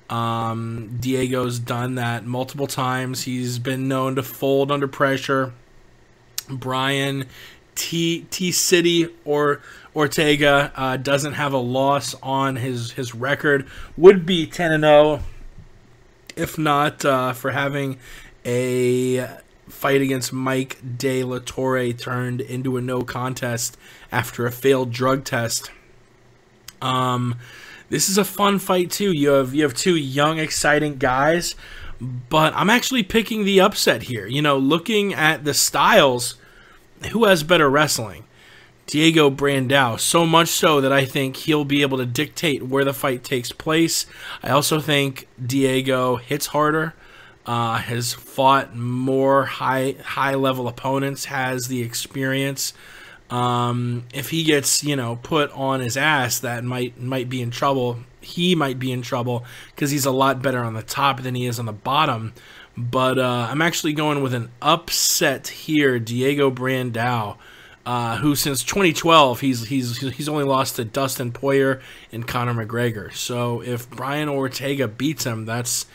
Diego's done that multiple times. He's been known to fold under pressure. Brian T-City or Ortega doesn't have a loss on his record. Would be 10-0 if not for having a fight against Mike De La Torre turned into a no contest after a failed drug test. This is a fun fight too. You have two young, exciting guys, but I'm actually picking the upset here. You know, looking at the styles, who has better wrestling? Diego Brandao, so much so that I think he'll be able to dictate where the fight takes place. I also think Diego hits harder, has fought more high level opponents, has the experience. If he gets, put on his ass, that might be in trouble. He might be in trouble because he's a lot better on the top than he is on the bottom. But I'm actually going with an upset here, Diego Brandao, who since 2012 he's only lost to Dustin Poirier and Conor McGregor. So if Brian Ortega beats him, that's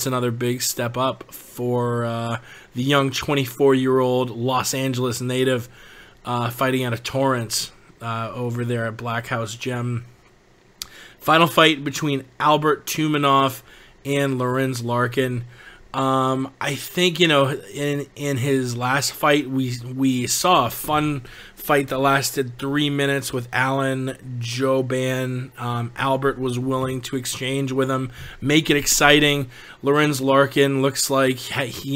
another big step up for the young 24-year-old Los Angeles native fighting out of Torrance over there at Black House Gym. Final fight between Albert Tumanov and Lorenz Larkin. I think, in his last fight, we saw a fun fight that lasted 3 minutes with Alan Jouban. Albert was willing to exchange with him, make it exciting. Lorenz Larkin looks like he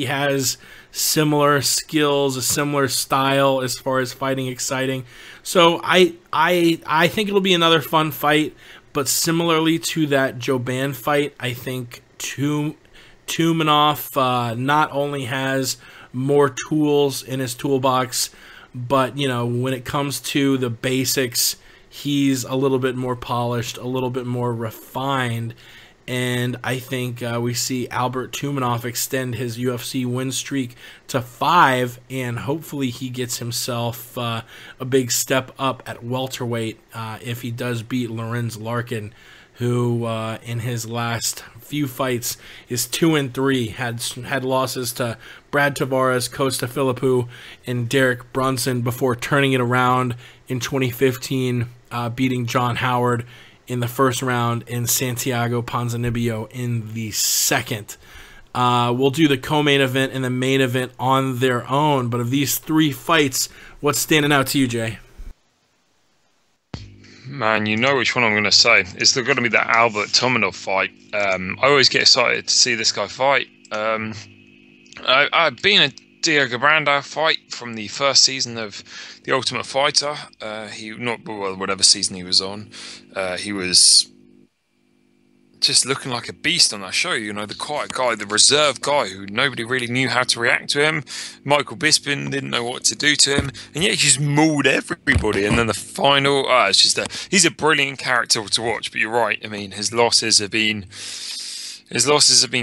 has similar skills, a similar style as far as fighting exciting. So I think it'll be another fun fight, but similarly to that Jouban fight, I think Tumanov not only has more tools in his toolbox, but when it comes to the basics, he's a little bit more polished, a little bit more refined. And I think we see Albert Tumanov extend his UFC win streak to 5, and hopefully he gets himself a big step up at welterweight if he does beat Lorenz Larkin, who in his last few fights is 2-3, had losses to Brad Tavares, Costa Philippou, and Derek Brunson before turning it around in 2015, beating John Howard in the first round and Santiago Ponzinibbio in the second. We'll do the co-main event and the main event on their own, but of these 3 fights, what's standing out to you, Jay? Man, you know which one I'm going to say. It's going to be that Albert Tumanov fight. I always get excited to see this guy fight. I've been a Diego Brandao fight from the first season of The Ultimate Fighter. Whatever season he was on. He was just looking like a beast on that show. The quiet guy, the reserved guy who nobody really knew how to react to him. Michael Bisping didn't know what to do to him, and yet he just mauled everybody. And then the final, he's a brilliant character to watch. But you're right. I mean, his losses have been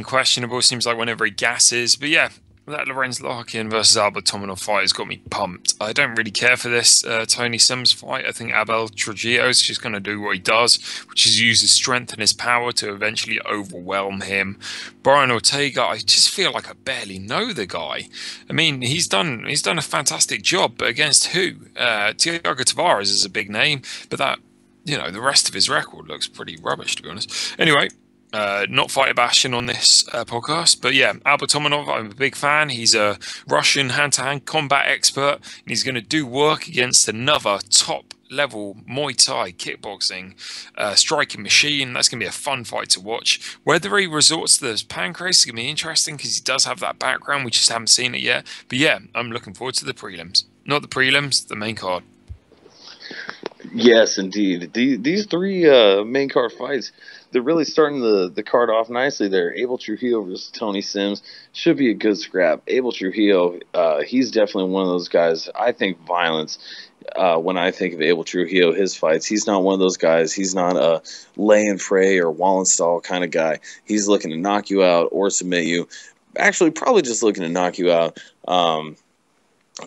questionable. It seems like whenever he gasses. But yeah, that Lorenz Larkin versus Albert Tumanov fight has got me pumped. I don't really care for this Tony Sims fight. I think Abel Trujillo is just going to do what he does, which is use his strength and his power to eventually overwhelm him. Brian Ortega, I just feel like I barely know the guy. I mean, he's done a fantastic job, but against who? Thiago Tavares is a big name, but that, the rest of his record looks pretty rubbish, to be honest. Anyway, not fighter bashing on this podcast, but yeah, Albert Tumanov, I'm a big fan. He's a Russian hand-to-hand combat expert, and he's going to do work against another top-level Muay Thai kickboxing striking machine. That's going to be a fun fight to watch. Whether he resorts to those pancreas is going to be interesting because he does have that background. We just haven't seen it yet. But yeah, I'm looking forward to the prelims. Not the prelims, the main card. Yes, indeed. These 3 main card fights, they're really starting the card off nicely there. Abel Trujillo versus Tony Sims should be a good scrap. Abel Trujillo, he's definitely one of those guys. I think violence. When I think of Abel Trujillo, his fights, he's not one of those guys. He's not a lay and pray or Wallenstall kind of guy. He's looking to knock you out or submit you. Actually, probably just looking to knock you out.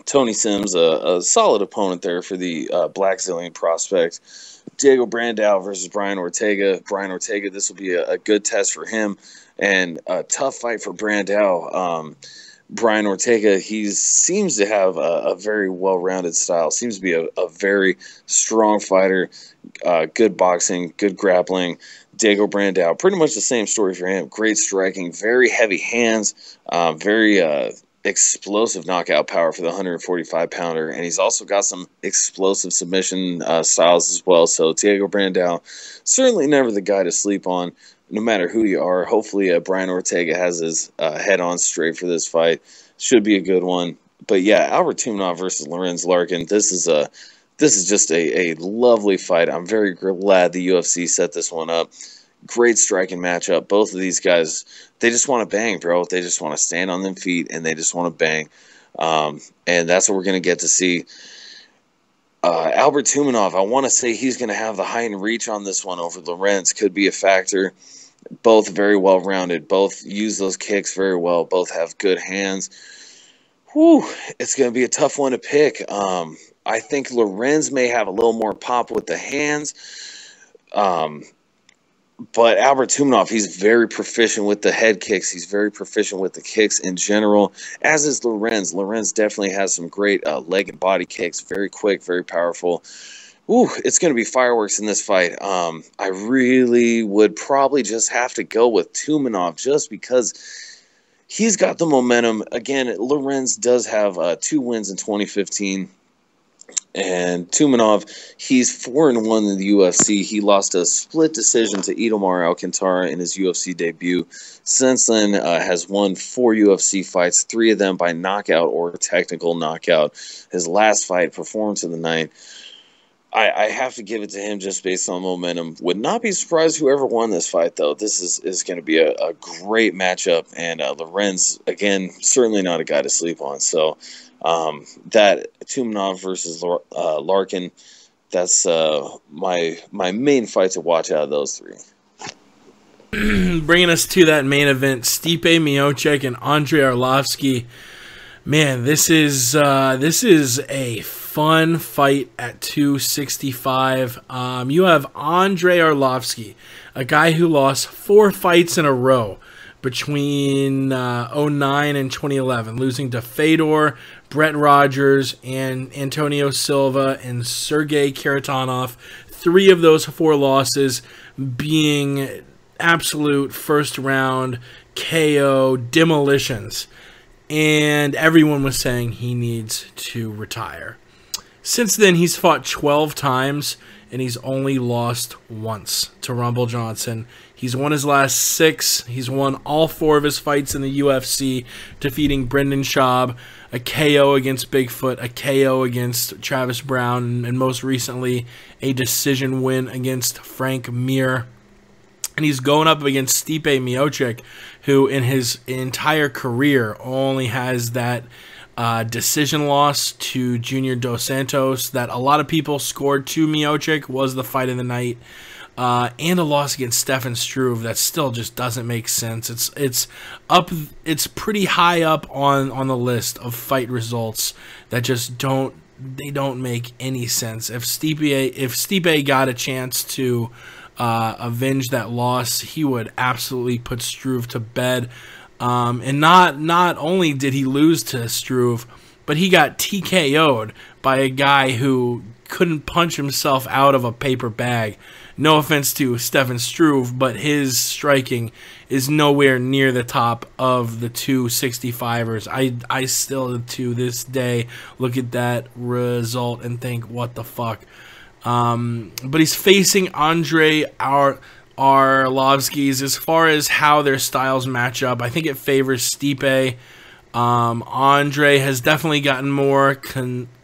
Tony Sims, a solid opponent there for the Black Zillion prospect. Diego Brandao versus Brian Ortega. Brian Ortega, this will be a good test for him and a tough fight for Brandao. Brian Ortega, he seems to have a very well-rounded style, seems to be a very strong fighter, good boxing, good grappling. Diego Brandao, pretty much the same story for him. Great striking, very heavy hands, very explosive knockout power for the 145-pounder, and he's also got some explosive submission styles as well. So Diego Brandao, certainly never the guy to sleep on, no matter who you are. Hopefully Brian Ortega has his head on straight for this fight. Should be a good one. But yeah, Albert Tumenov versus Lorenz Larkin. This is just a lovely fight. I'm very glad the UFC set this one up. Great striking matchup. Both of these guys, they just want to bang, bro. They just want to stand on them feet, and they just want to bang. And that's what we're going to get to see. Albert Tumenov, I want to say he's going to have the height and reach on this one over Lorenz. Could be a factor. Both very well-rounded. Both use those kicks very well. Both have good hands. Whew, it's going to be a tough one to pick. I think Lorenz may have a little more pop with the hands. But Albert Tumenov, he's very proficient with the head kicks. He's very proficient with the kicks in general, as is Lorenz. Lorenz definitely has some great leg and body kicks. Very quick, very powerful. Ooh, it's going to be fireworks in this fight. I really would probably just have to go with Tumenov just because he's got the momentum. Again, Lorenz does have 2 wins in 2015. And Tumenov, he's 4-1 in the UFC. He lost a split decision to Idomar Alcantara in his UFC debut. Since then, has won 4 UFC fights, 3 of them by knockout or technical knockout. His last fight, performance of the night. I have to give it to him just based on momentum. Would not be surprised whoever won this fight, though. This is going to be a great matchup. And Lorenz, again, certainly not a guy to sleep on. So that Tumenov versus Larkin, that's my main fight to watch out of those 3. Bringing us to that main event, Stipe Miocic and Andrei Arlovski. Man, this is a fun fight at 265. You have Andrei Arlovski, a guy who lost 4 fights in a row between 2009 and 2011, losing to Fedor, Brett Rogers, and Antonio Silva and Sergey Karatanov. 3 of those 4 losses being absolute first-round KO demolitions. And everyone was saying he needs to retire. Since then, he's fought 12 times, and he's only lost once to Rumble Johnson. He's won his last 6. He's won all 4 of his fights in the UFC, defeating Brendan Schaub, a KO against Bigfoot, a KO against Travis Brown, and most recently, a decision win against Frank Mir. And he's going up against Stipe Miocic, who in his entire career only has that decision loss to Junior Dos Santos that a lot of people scored to Miocic, was the fight of the night, and a loss against Stefan Struve that still just doesn't make sense. It's pretty high up on the list of fight results that just don't make any sense. If Stipe got a chance to avenge that loss, he would absolutely put Struve to bed. And not only did he lose to Struve, but he got TKO'd by a guy who couldn't punch himself out of a paper bag. No offense to Stefan Struve, but his striking is nowhere near the top of the 265ers. I still, to this day, look at that result and think, what the fuck? But he's facing Andrei Arlovski's. As far as how their styles match up, I think it favors Stipe. Andrei has definitely gotten more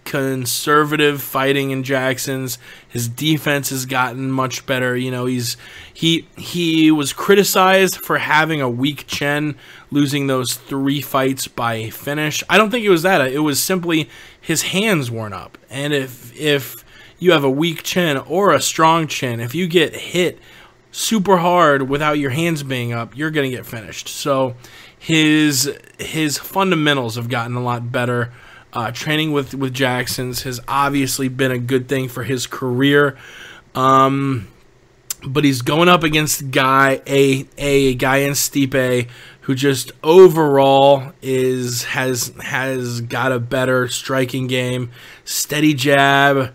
conservative fighting in Jackson's. His defense has gotten much better. You know, he was criticized for having a weak chin, losing those 3 fights by finish. I don't think it was that. It was simply his hands weren't up. And if you have a weak chin or a strong chin, if you get hit super hard without your hands being up, you're going to get finished. So his fundamentals have gotten a lot better. training with Jackson's has obviously been a good thing for his career. But he's going up against a guy in Stipe who just overall has got a better striking game, steady jab.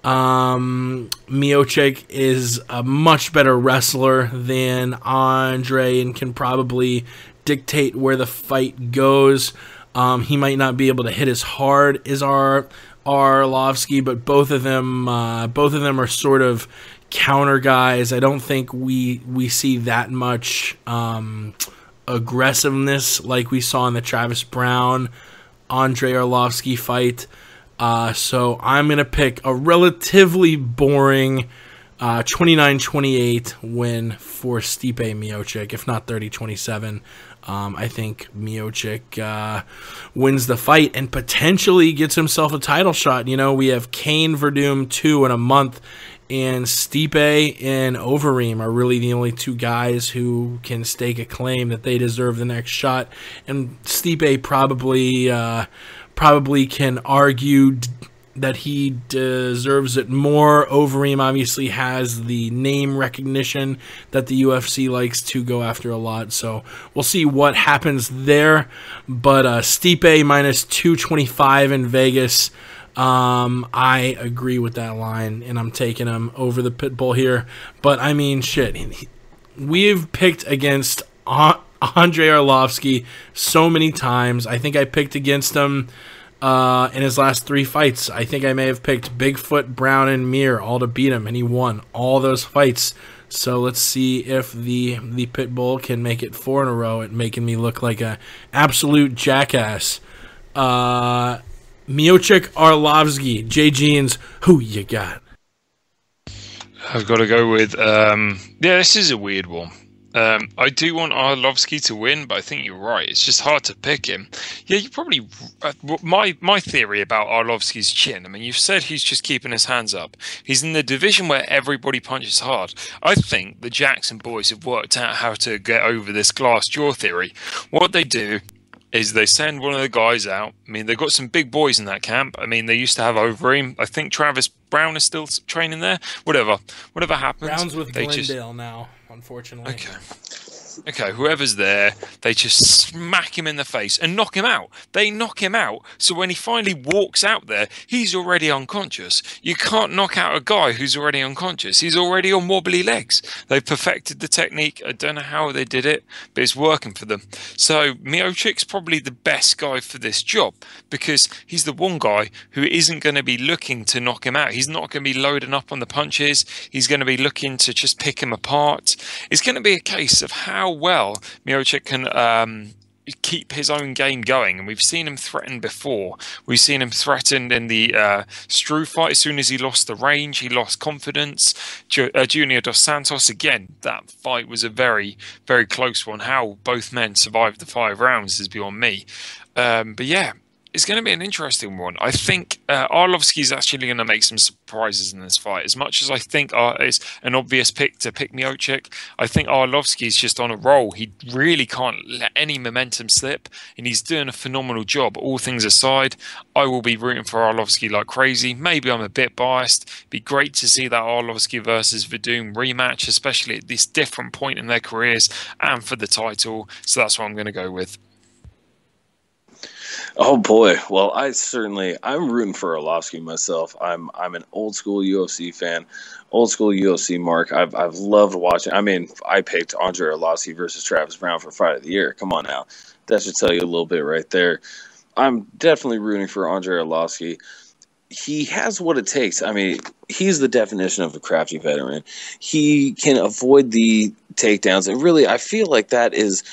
Miocic is a much better wrestler than Andre and can probably dictate where the fight goes. He might not be able to hit as hard as Arlovsky, but both of them are sort of counter guys. I don't think we see that much aggressiveness like we saw in the Travis Brown Andre Arlovsky fight. So I'm going to pick a relatively boring 29-28 win for Stipe Miocic, if not 30-27. I think Miocic wins the fight and potentially gets himself a title shot. You know, we have Kane Verdum 2 in a month, and Stipe and Overeem are really the only two guys who can stake a claim that they deserve the next shot. And Stipe probably can argue that he deserves it more. Overeem obviously has the name recognition that the UFC likes to go after a lot, so we'll see what happens there. But Stipe minus 225 in Vegas. I agree with that line, and I'm taking him over the Pitbull here. But I mean, shit, we've picked against Andre Arlovsky so many times. I think I picked against him in his last 3 fights. I think I may have picked Bigfoot, Brown, and Mir all to beat him, and he won all those fights. So let's see if the Pitbull can make it 4 in a row at making me look like a absolute jackass. Miocic, Arlovsky, J Jeans, who you got? I've got to go with this is a weird one. I do want Arlovsky to win, but I think you're right. It's just hard to pick him. Yeah, you probably my theory about Arlovsky's chin. I mean, you've said he's just keeping his hands up. He's in the division where everybody punches hard. I think the Jackson boys have worked out how to get over this glass jaw theory. What they do is they send one of the guys out. I mean, they've got some big boys in that camp. I mean, they used to have Overeem. I think Travis Brown is still training there. Whatever happens. Brown's with Glendale now, unfortunately. Okay, whoever's there, they just smack him in the face and knock him out. They knock him out, so when he finally walks out there, he's already unconscious. You can't knock out a guy who's already unconscious. He's already on wobbly legs. They've perfected the technique. I don't know how they did it, but it's working for them. So Miocic's probably the best guy for this job because he's the one guy who isn't going to be looking to knock him out. He's not going to be loading up on the punches. He's going to be looking to just pick him apart. It's going to be a case of how well Miocic can keep his own game going, and we've seen him threatened before. We've seen him threatened in the Struve fight. As soon as he lost the range, he lost confidence. Junior Dos Santos, again, that fight was a very, very close one. How both men survived the 5 rounds is beyond me. But yeah, it's going to be an interesting one. I think Arlovsky is actually going to make some surprises in this fight. As much as I think it's an obvious pick to pick Miocic, I think Arlovsky is just on a roll. He really can't let any momentum slip, and he's doing a phenomenal job. All things aside, I will be rooting for Arlovsky like crazy. Maybe I'm a bit biased. It'd be great to see that Arlovsky versus Verdum rematch, especially at this different point in their careers and for the title. So that's what I'm going to go with. Oh boy! Well, I'm rooting for Arlovsky myself. I'm an old school UFC fan, old school UFC mark. I've loved watching. I mean, I picked Andre Arlovsky versus Travis Brown for Fight of the Year. Come on now, that should tell you a little bit right there. I'm definitely rooting for Andre Arlovsky. He has what it takes. I mean, he's the definition of a crafty veteran. He can avoid the takedowns, and really, I feel like that is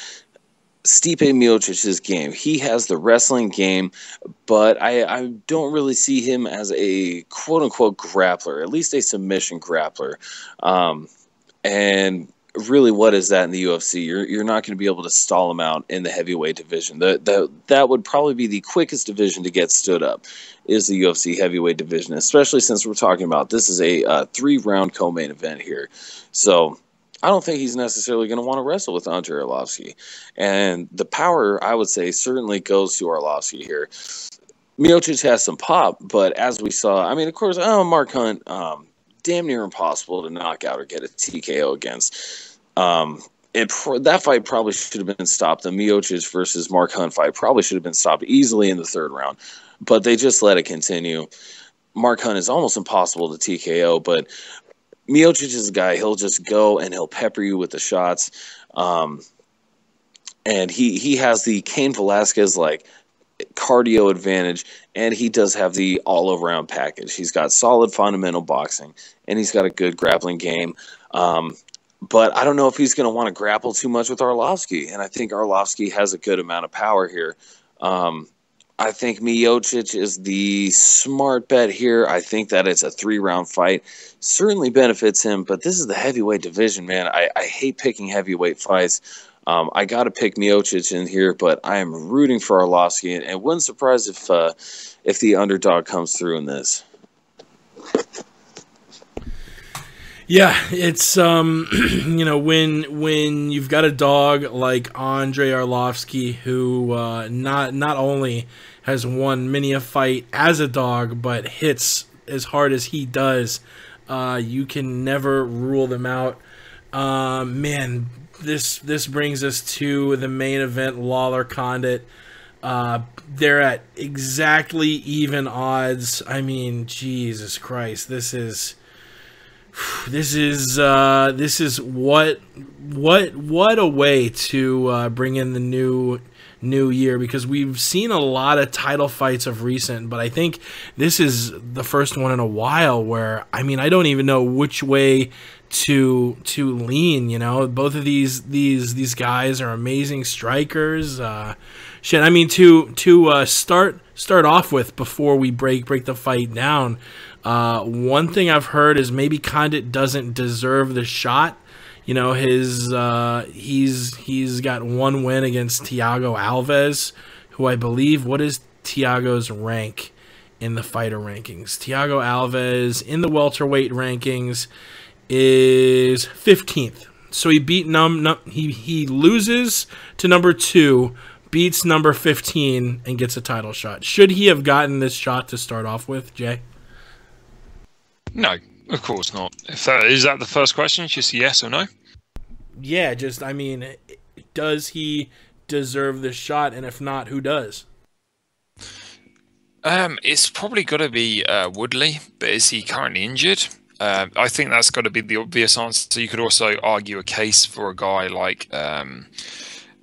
Stipe Miocic's game. He has the wrestling game, but I don't really see him as a quote-unquote grappler, at least a submission grappler. And really, what is that in the UFC? You're not going to be able to stall him out in the heavyweight division. That would probably be the quickest division to get stood up, is the UFC heavyweight division, especially since we're talking about this is a 3-round co-main event here. So I don't think he's necessarily going to want to wrestle with Andre Arlovsky. And the power, I would say, certainly goes to Arlovsky here. Miocic has some pop, but as we saw, I mean, of course, Mark Hunt, damn near impossible to knock out or get a TKO against. That fight probably should have been stopped. The Miocic versus Mark Hunt fight probably should have been stopped easily in the third round, but they just let it continue. Mark Hunt is almost impossible to TKO, but Miocic is a guy, he'll just go and he'll pepper you with the shots. And he has the Cain Velasquez like cardio advantage, and he does have the all-around package. He's got solid fundamental boxing, and he's got a good grappling game. But I don't know if he's going to want to grapple too much with Arlovski, and I think Arlovski has a good amount of power here. I think Miocic is the smart bet here. I think that it's a 3-round fight. Certainly benefits him, but this is the heavyweight division, man. I hate picking heavyweight fights. I got to pick Miocic in here, but I am rooting for Arlovski, and it wouldn't surprise if the underdog comes through in this. Yeah, it's you know, when you've got a dog like Andre Arlovski, who not only has won many a fight as a dog, but hits as hard as he does, you can never rule them out. Man, this brings us to the main event, Lawler Condit. They're at exactly even odds. I mean, Jesus Christ, this is what a way to bring in the new year, because we've seen a lot of title fights of recent, but I think this is the first one in a while where, I mean, I don't even know which way to lean. You know, both of these guys are amazing strikers. Shit, I mean, to start off with, before we break the fight down, one thing I've heard is maybe Condit doesn't deserve the shot. You know, he's got one win against Thiago Alves, who I believe, what is Thiago's rank in the fighter rankings? Thiago Alves in the welterweight rankings is 15th. So he beat he loses to number 2, beats number 15, and gets a title shot. Should he have gotten this shot to start off with, Jay? No, of course not. Is that the first question? Just yes or no? Yeah, just, I mean, does he deserve this shot? And if not, who does? It's probably got to be Woodley, but is he currently injured? I think that's got to be the obvious answer. You could also argue a case for a guy like...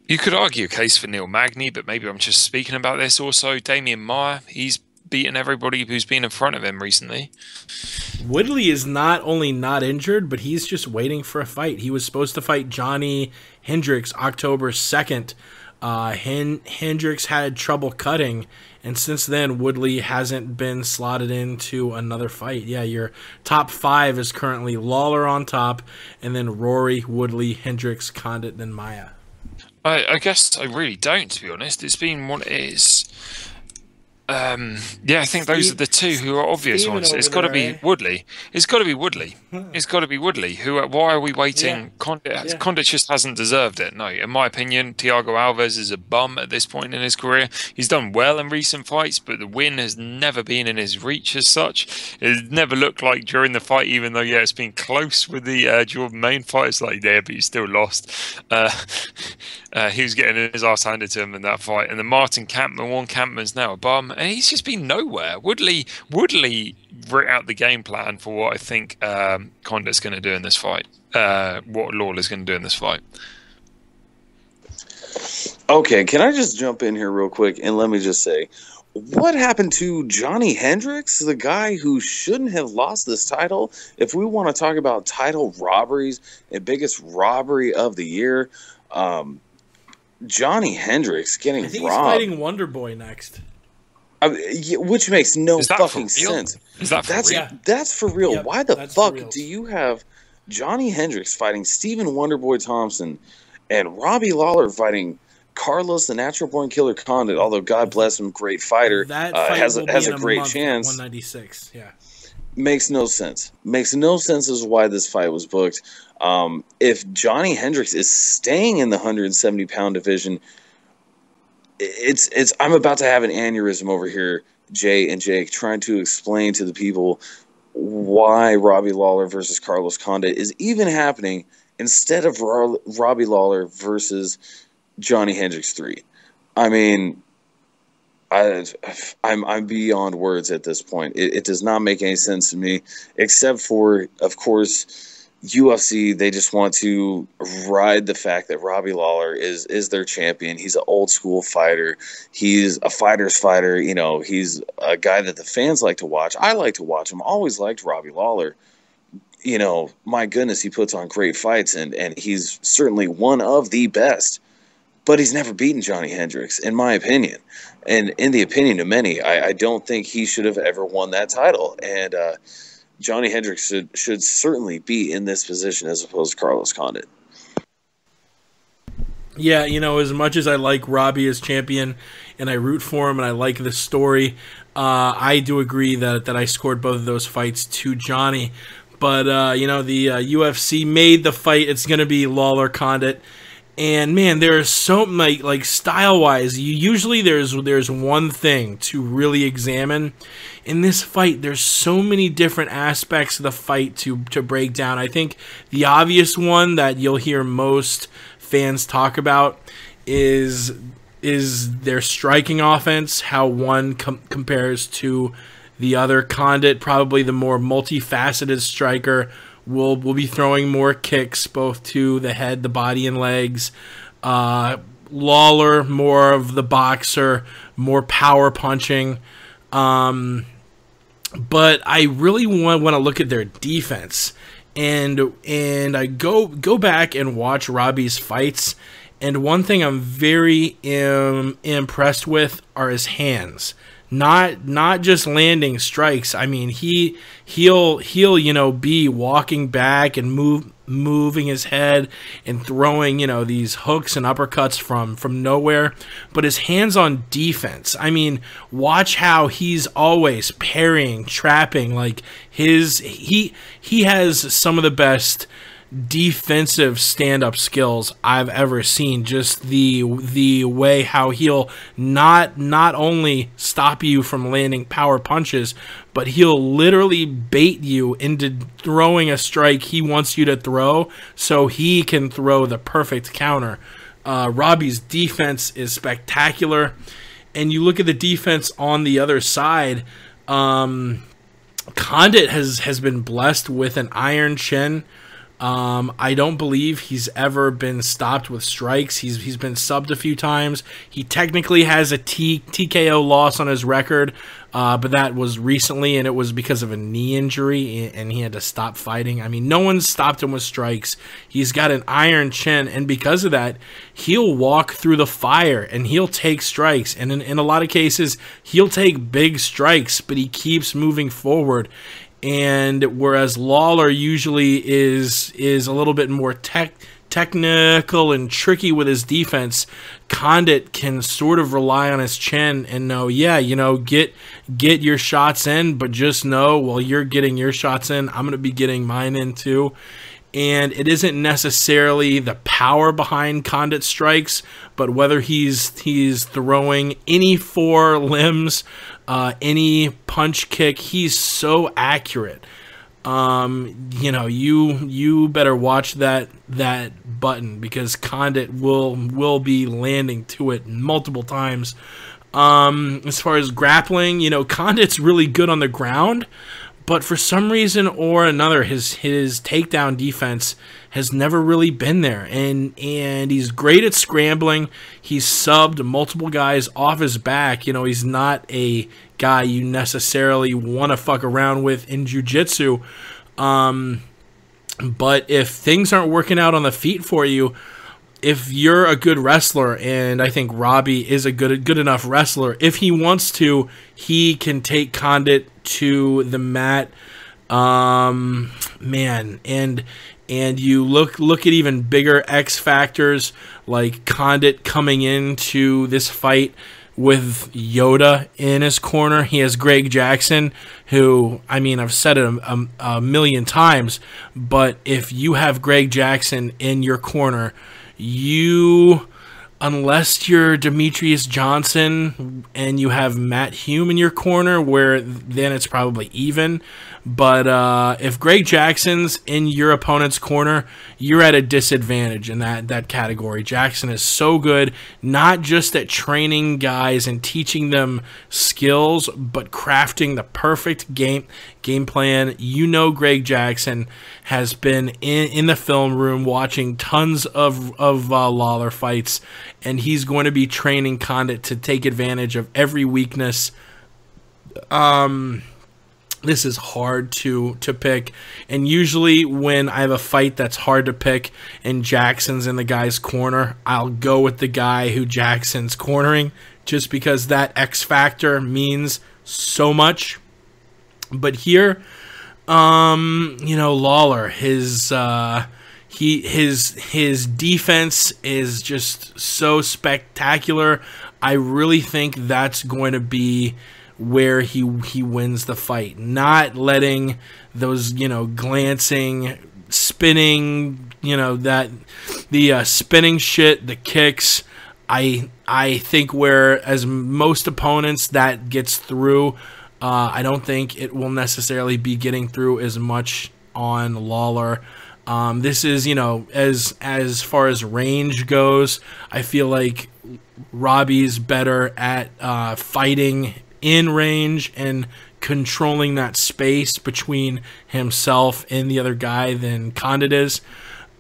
you could argue a case for Neil Magny, but maybe I'm just speaking about this. Also, Damian Maia, he's beaten everybody who's been in front of him recently. Woodley is not only not injured, but he's just waiting for a fight. He was supposed to fight Johnny Hendricks October 2nd. Hendricks had trouble cutting, and since then, Woodley hasn't been slotted into another fight. Yeah, your top 5 is currently Lawler on top, and then Rory, Woodley, Hendricks, Condit, then Maia. I guess I really don't, to be honest. It's been what it is. Yeah, I think those are the two who are obvious ones. It's got to be Woodley. It's got to be Woodley. It's got to be Woodley. Why are we waiting? Yeah. Condit just hasn't deserved it. No, in my opinion, Thiago Alves is a bum at this point in his career. He's done well in recent fights, but the win has never been in his reach as such. It never looked like during the fight, even though, yeah, it's been close with the Jordan Main fight. It's like there, but he still lost. He was getting his ass handed to him in that fight. And the Martin Kampman one, Kampman's now a bum. And he's just been nowhere. Woodley wrote out the game plan for what I think Condit's going to do in this fight. What Lawler's going to do in this fight. Okay, can I just jump in here real quick and let me just say, what happened to Johnny Hendricks, the guy who shouldn't have lost this title? If we want to talk about title robberies and biggest robbery of the year, Johnny Hendricks getting robbed. I think he's fighting Wonder Boy next. Which makes no fucking sense. Is that for real? That's for real. Yep, why the fuck do you have Johnny Hendricks fighting Stephen Wonderboy Thompson and Robbie Lawler fighting Carlos the Natural Born Killer Condit? Although God bless him, great fighter, that fight has will a great chance. 196, yeah. Makes no sense. Makes no sense as why this fight was booked. If Johnny Hendricks is staying in the 170-pound division, it's I'm about to have an aneurysm over here, Jay and Jake, trying to explain to the people why Robbie Lawler versus Carlos Condit is even happening instead of Robbie Lawler versus Johnny Hendricks 3. I mean, I'm beyond words at this point. It does not make any sense to me, except for, of course, UFC. They just want to ride the fact that Robbie Lawler is their champion. He's an old school fighter. He's a fighter's fighter. You know, he's a guy that the fans like to watch. I like to watch him. Always liked Robbie Lawler. You know, my goodness, he puts on great fights, and he's certainly one of the best. But he's never beaten Johnny Hendricks, in my opinion. And in the opinion of many, I don't think he should have ever won that title. And Johnny Hendricks should certainly be in this position as opposed to Carlos Condit. Yeah, you know, as much as I like Robbie as champion and I root for him and I like the story, I do agree that I scored both of those fights to Johnny. But, you know, the UFC made the fight. It's going to be Lawler Condit. And, man, there's so many, like style-wise, usually there's one thing to really examine. In this fight, there's so many different aspects of the fight to break down. I think the obvious one that you'll hear most fans talk about is their striking offense, how one compares to the other. Condit, probably the more multifaceted striker, will be throwing more kicks both to the head, the body, and legs. Lawler, more of the boxer, more power punching. But I really want to look at their defense, and I go back and watch Robbie's fights, and one thing I'm very impressed with are his hands. Not just landing strikes. I mean, he'll you know, be walking back and moving his head and throwing, you know, these hooks and uppercuts from nowhere. But his hands on defense, I mean, watch how he's always parrying, trapping. Like he has some of the best defensive stand-up skills I've ever seen. Just the way how he'll not only stop you from landing power punches, but he'll literally bait you into throwing a strike he wants you to throw so he can throw the perfect counter. Robbie's defense is spectacular, and you look at the defense on the other side. Condit has been blessed with an iron chin. I don't believe he's ever been stopped with strikes. He's been subbed a few times. He technically has a TKO loss on his record, but that was recently, and it was because of a knee injury, and he had to stop fighting. I mean, no one stopped him with strikes. He's got an iron chin, and because of that, he'll walk through the fire, and he'll take strikes. And in a lot of cases, he'll take big strikes, but he keeps moving forward. And whereas Lawler usually is a little bit more technical and tricky with his defense, Condit can sort of rely on his chin and know, yeah, you know, get your shots in, but just know while you're getting your shots in, I'm going to be getting mine in too. And it isn't necessarily the power behind Condit strikes, but whether he's throwing any four limbs, any punch kick, he's so accurate. You know, you better watch that button, because Condit will be landing to it multiple times. As far as grappling, you know, Condit's really good on the ground, but for some reason or another, his takedown defense has never really been there, and he's great at scrambling. He's subbed multiple guys off his back. You know, he's not a guy you necessarily want to fuck around with in jiu-jitsu. But if things aren't working out on the feet for you, if you're a good wrestler, and I think Robbie is a good enough wrestler, if he wants to, he can take Condit to the mat. Man, and you look at even bigger X factors, like Condit coming into this fight with Yoda in his corner. He has Greg Jackson, who, I mean, I've said it a million times, but if you have Greg Jackson in your corner, you unless you're Demetrius Johnson and you have Matt Hume in your corner, where then it's probably even. But if Greg Jackson's in your opponent's corner, you're at a disadvantage in that category. Jackson is so good, not just at training guys and teaching them skills, but crafting the perfect game plan. You know, Greg Jackson has been in the film room watching tons of Lawler fights, and he's going to be training Condit to take advantage of every weakness. This is hard to pick, and usually when I have a fight that's hard to pick and Jackson's in the guy's corner, I'll go with the guy who Jackson's cornering, just because that X factor means so much. But here, Lawler, his defense is just so spectacular. I really think that's going to be where he wins the fight. Not letting those, glancing, spinning, the spinning shit, the kicks. I think whereas most opponents that gets through, I don't think it will necessarily be getting through as much on Lawler. This is, as far as range goes, I feel like Robbie's better at fighting in range and controlling that space between himself and the other guy than Condit is.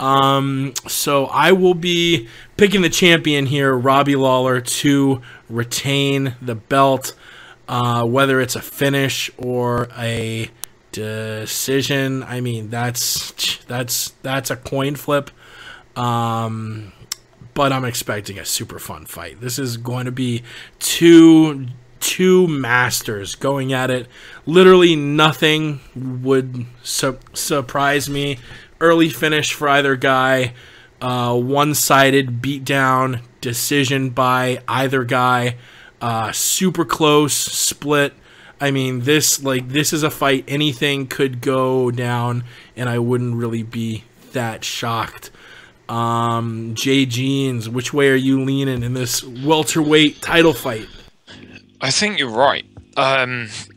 So I will be picking the champion here, Robbie Lawler, to retain the belt, whether it's a finish or a decision. I mean, that's a coin flip. But I'm expecting a super fun fight. This is going to be two masters going at it. Literally nothing would surprise me. Early finish for either guy. One-sided beatdown, decision by either guy. Super close split. I mean, this is a fight. Anything could go down, and I wouldn't really be that shocked. Jay Jeans, which way are you leaning in this welterweight title fight? I think you're right.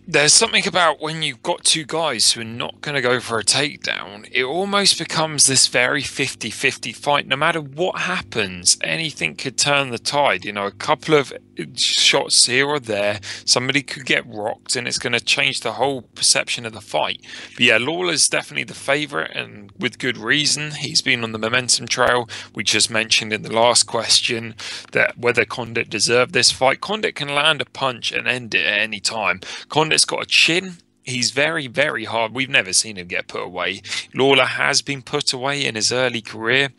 There's something about when you've got two guys who are not going to go for a takedown, it almost becomes this very 50-50 fight. No matter what happens, anything could turn the tide. A couple of shots here or there, somebody could get rocked, and it's going to change the whole perception of the fight. But yeah, Lawler's definitely the favourite, and with good reason. He's been on the momentum trail. We just mentioned in the last question that whether Condit deserved this fight. Condit can land a punch and end it at any time. Condit's got a chin. He's very, very hard. We've never seen him get put away. Lawler has been put away in his early career.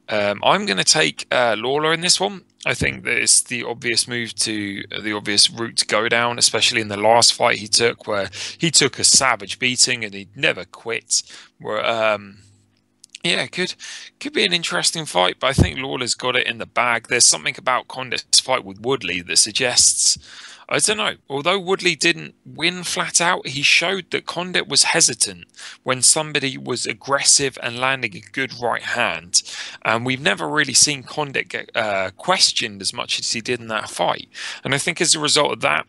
I'm going to take Lawler in this one. I think that it's the obvious route to go down, especially in the last fight he took, where he took a savage beating and he never quit. Yeah, could be an interesting fight, but I think Lawler's got it in the bag. There's something about Condit's fight with Woodley that suggests, I don't know, although Woodley didn't win flat out, he showed that Condit was hesitant when somebody was aggressive and landing a good right hand. And we've never really seen Condit get questioned as much as he did in that fight. And I think as a result of that,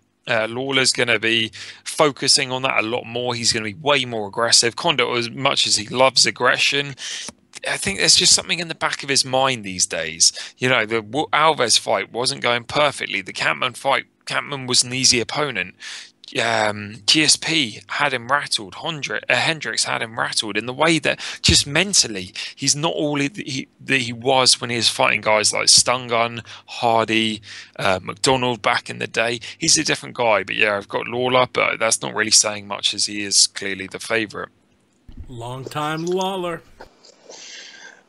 Lawler's going to be focusing on that a lot more. He's going to be way more aggressive. Condit, as much as he loves aggression, I think there's just something in the back of his mind these days. The Alves fight wasn't going perfectly. The Kampman was an easy opponent. GSP had him rattled. Hendricks had him rattled in the way that just mentally he's not all that he was when he was fighting guys like Stungun, Hardy, McDonald back in the day. He's a different guy. But yeah, I've got Lawler, but that's not really saying much as he is clearly the favourite. Long time Lawler,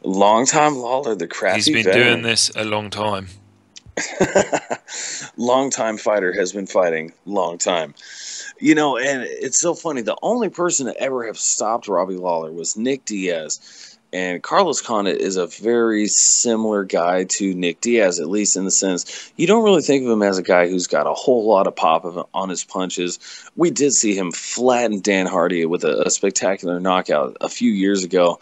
the crafty He's been veteran. doing this a long time. Long-time fighter has been fighting long time. And it's so funny. The only person to ever have stopped Robbie Lawler was Nick Diaz. And Carlos Condit is a very similar guy to Nick Diaz, at least in the sense you don't really think of him as a guy who's got a whole lot of pop on his punches. We did see him flatten Dan Hardy with a spectacular knockout a few years ago.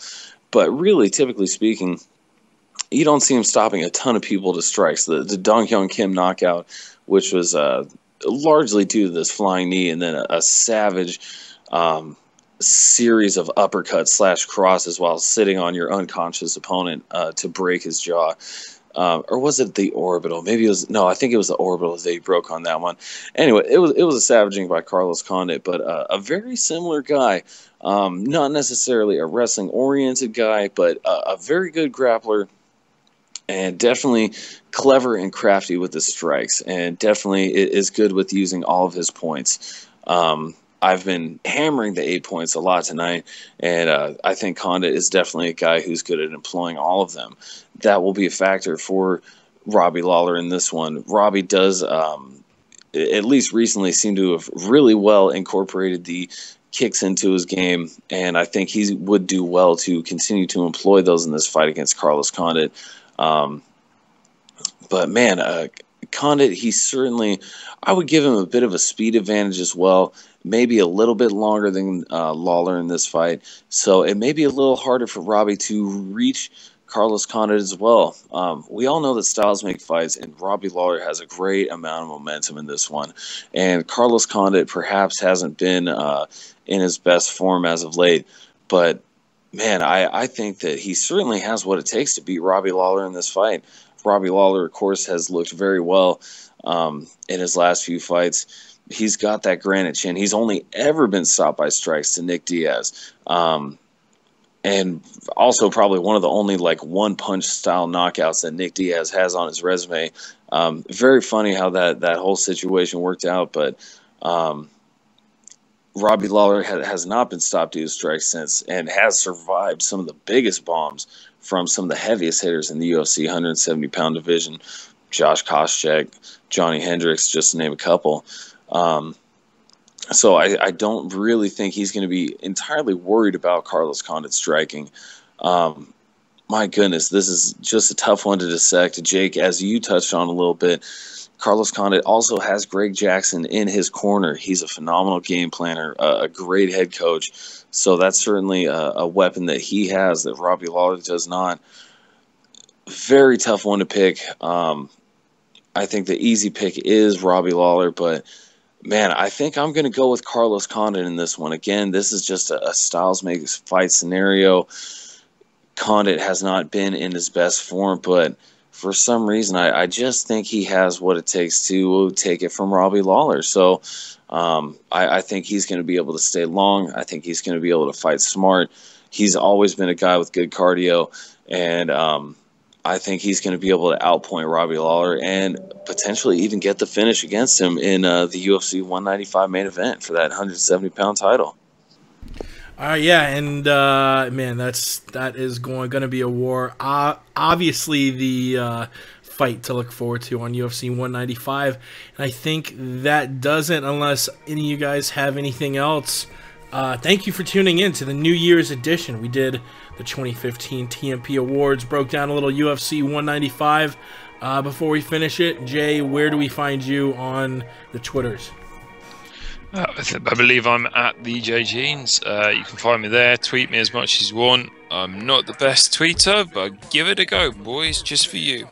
But really, typically speaking, you don't see him stopping a ton of people to strikes. The Dong Hyun Kim knockout, which was largely due to this flying knee, and then a savage series of uppercuts / crosses while sitting on your unconscious opponent to break his jaw. Or was it the orbital? Maybe it was. No, I think it was the orbital that he broke on that one. Anyway, it was a savaging by Carlos Condit, but a very similar guy. Not necessarily a wrestling-oriented guy, but a very good grappler, and definitely clever and crafty with the strikes, and definitely is good with using all of his points. I've been hammering the 8 points a lot tonight, and I think Condit is definitely a guy who's good at employing all of them. That will be a factor for Robbie Lawler in this one. Robbie does, at least recently, seem to have really well incorporated the kicks into his game, and I think he would do well to continue to employ those in this fight against Carlos Condit. But man, Condit, he certainly, I would give him a bit of a speed advantage as well. Maybe a little bit longer than Lawler in this fight. So it may be a little harder for Robbie to reach Carlos Condit as well. We all know that styles make fights, and Robbie Lawler has a great amount of momentum in this one. And Carlos Condit perhaps hasn't been in his best form as of late. But, man, I think that he certainly has what it takes to beat Robbie Lawler in this fight. Robbie Lawler, of course, has looked very well in his last few fights. He's got that granite chin. He's only ever been stopped by strikes to Nick Diaz. And also probably one of the only one-punch style knockouts that Nick Diaz has on his resume. Very funny how that whole situation worked out, but Robbie Lawler has not been stopped due to strikes since, and has survived some of the biggest bombs from some of the heaviest hitters in the UFC 170-pound division. Josh Koscheck, Johnny Hendricks, just to name a couple. So I don't really think he's going to be entirely worried about Carlos Condit striking. My goodness, this is just a tough one to dissect. Jake, as you touched on a little bit, Carlos Condit also has Greg Jackson in his corner. He's a phenomenal game planner, a great head coach. So that's certainly a weapon that he has that Robbie Lawler does not. Very tough one to pick. I think the easy pick is Robbie Lawler, but man, I think I'm going to go with Carlos Condit in this one. Again, this is just a styles makes fight scenario. Condit has not been in his best form, but for some reason, I just think he has what it takes to take it from Robbie Lawler. So I think he's going to be able to stay long. I think he's going to be able to fight smart. He's always been a guy with good cardio, and I think he's going to be able to outpoint Robbie Lawler and potentially even get the finish against him in the UFC 195 main event for that 170-pound title. Yeah, and man, that is going to be a war. Obviously, the fight to look forward to on UFC 195, and I think that doesn't, unless any of you guys have anything else. Thank you for tuning in to the New Year's edition. We did the 2015 TMP Awards, broke down a little UFC 195. Before we finish it, Jay, where do we find you on the Twitters? I believe I'm at the J Jeans. You can find me there. Tweet me as much as you want. I'm not the best tweeter, but give it a go, boys. Just for you.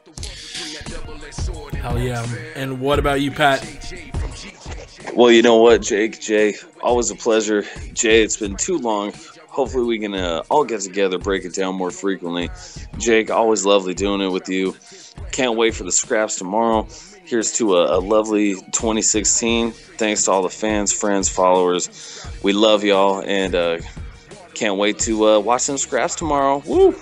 Hell yeah. And what about you, Pat? Well, you know what, Jake? Jay, always a pleasure. Jay, it's been too long. Hopefully we can all get together, break it down more frequently. Jake, always lovely doing it with you. Can't wait for the scraps tomorrow. Here's to a lovely 2016. Thanks to all the fans, friends, followers. We love y'all, and can't wait to watch some scraps tomorrow. Woo!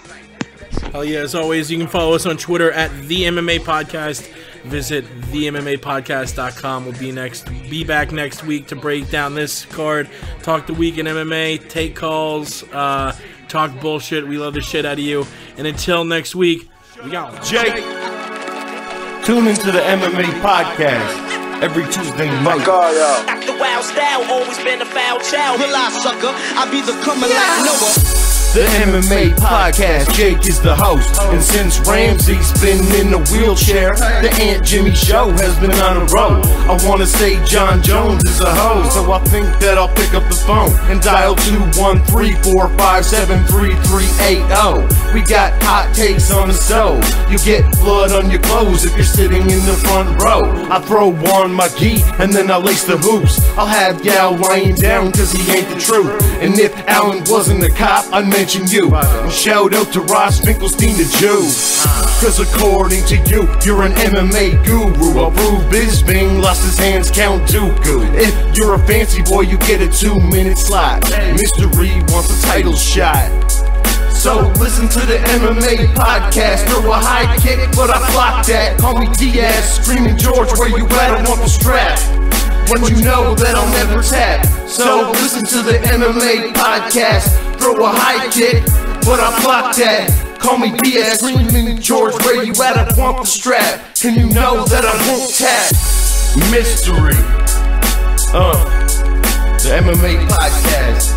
Hell yeah, as always, you can follow us on Twitter at The MMA Podcast. Visit themmapodcast.com. We'll be back next week to break down this card, talk the week in MMA, take calls, talk bullshit. We love the shit out of you. And until next week, we got one. Jake, tune into the MMA Podcast every Tuesday night. The wild style, always been a foul child. Will I, sucker? I be the coming like Noah. The MMA Podcast, Jake is the host. And since Ramsey's been in a wheelchair, the Aunt Jimmy Show has been on a roll. I wanna say John Jones is a host, so I think that I'll pick up the phone and dial 213-457-3380. We got hot takes on the stove. You get blood on your clothes if you're sitting in the front row. I throw on my gi and then I lace the hoops. I'll have Gal lying down cause he ain't the truth. And if Alan wasn't a cop, I'd mention you. And shout out to Ross Finkelstein the Jew. Cause according to you, you're an MMA guru. I'll prove Bisbing lost his hands, Count Dooku. If you're a fancy boy, you get a 2-minute slot. Mystery wants a title shot. So listen to the MMA Podcast. Throw a high kick, but I block that. Call me Diaz, screaming George, where you at? I want the strap. When you know that I'll never tap. So listen to the MMA Podcast. Throw a high kick, but I block that. Call me Diaz, screaming George, where you at? I want the strap. Can you know that I won't tap? Mystery. The MMA Podcast.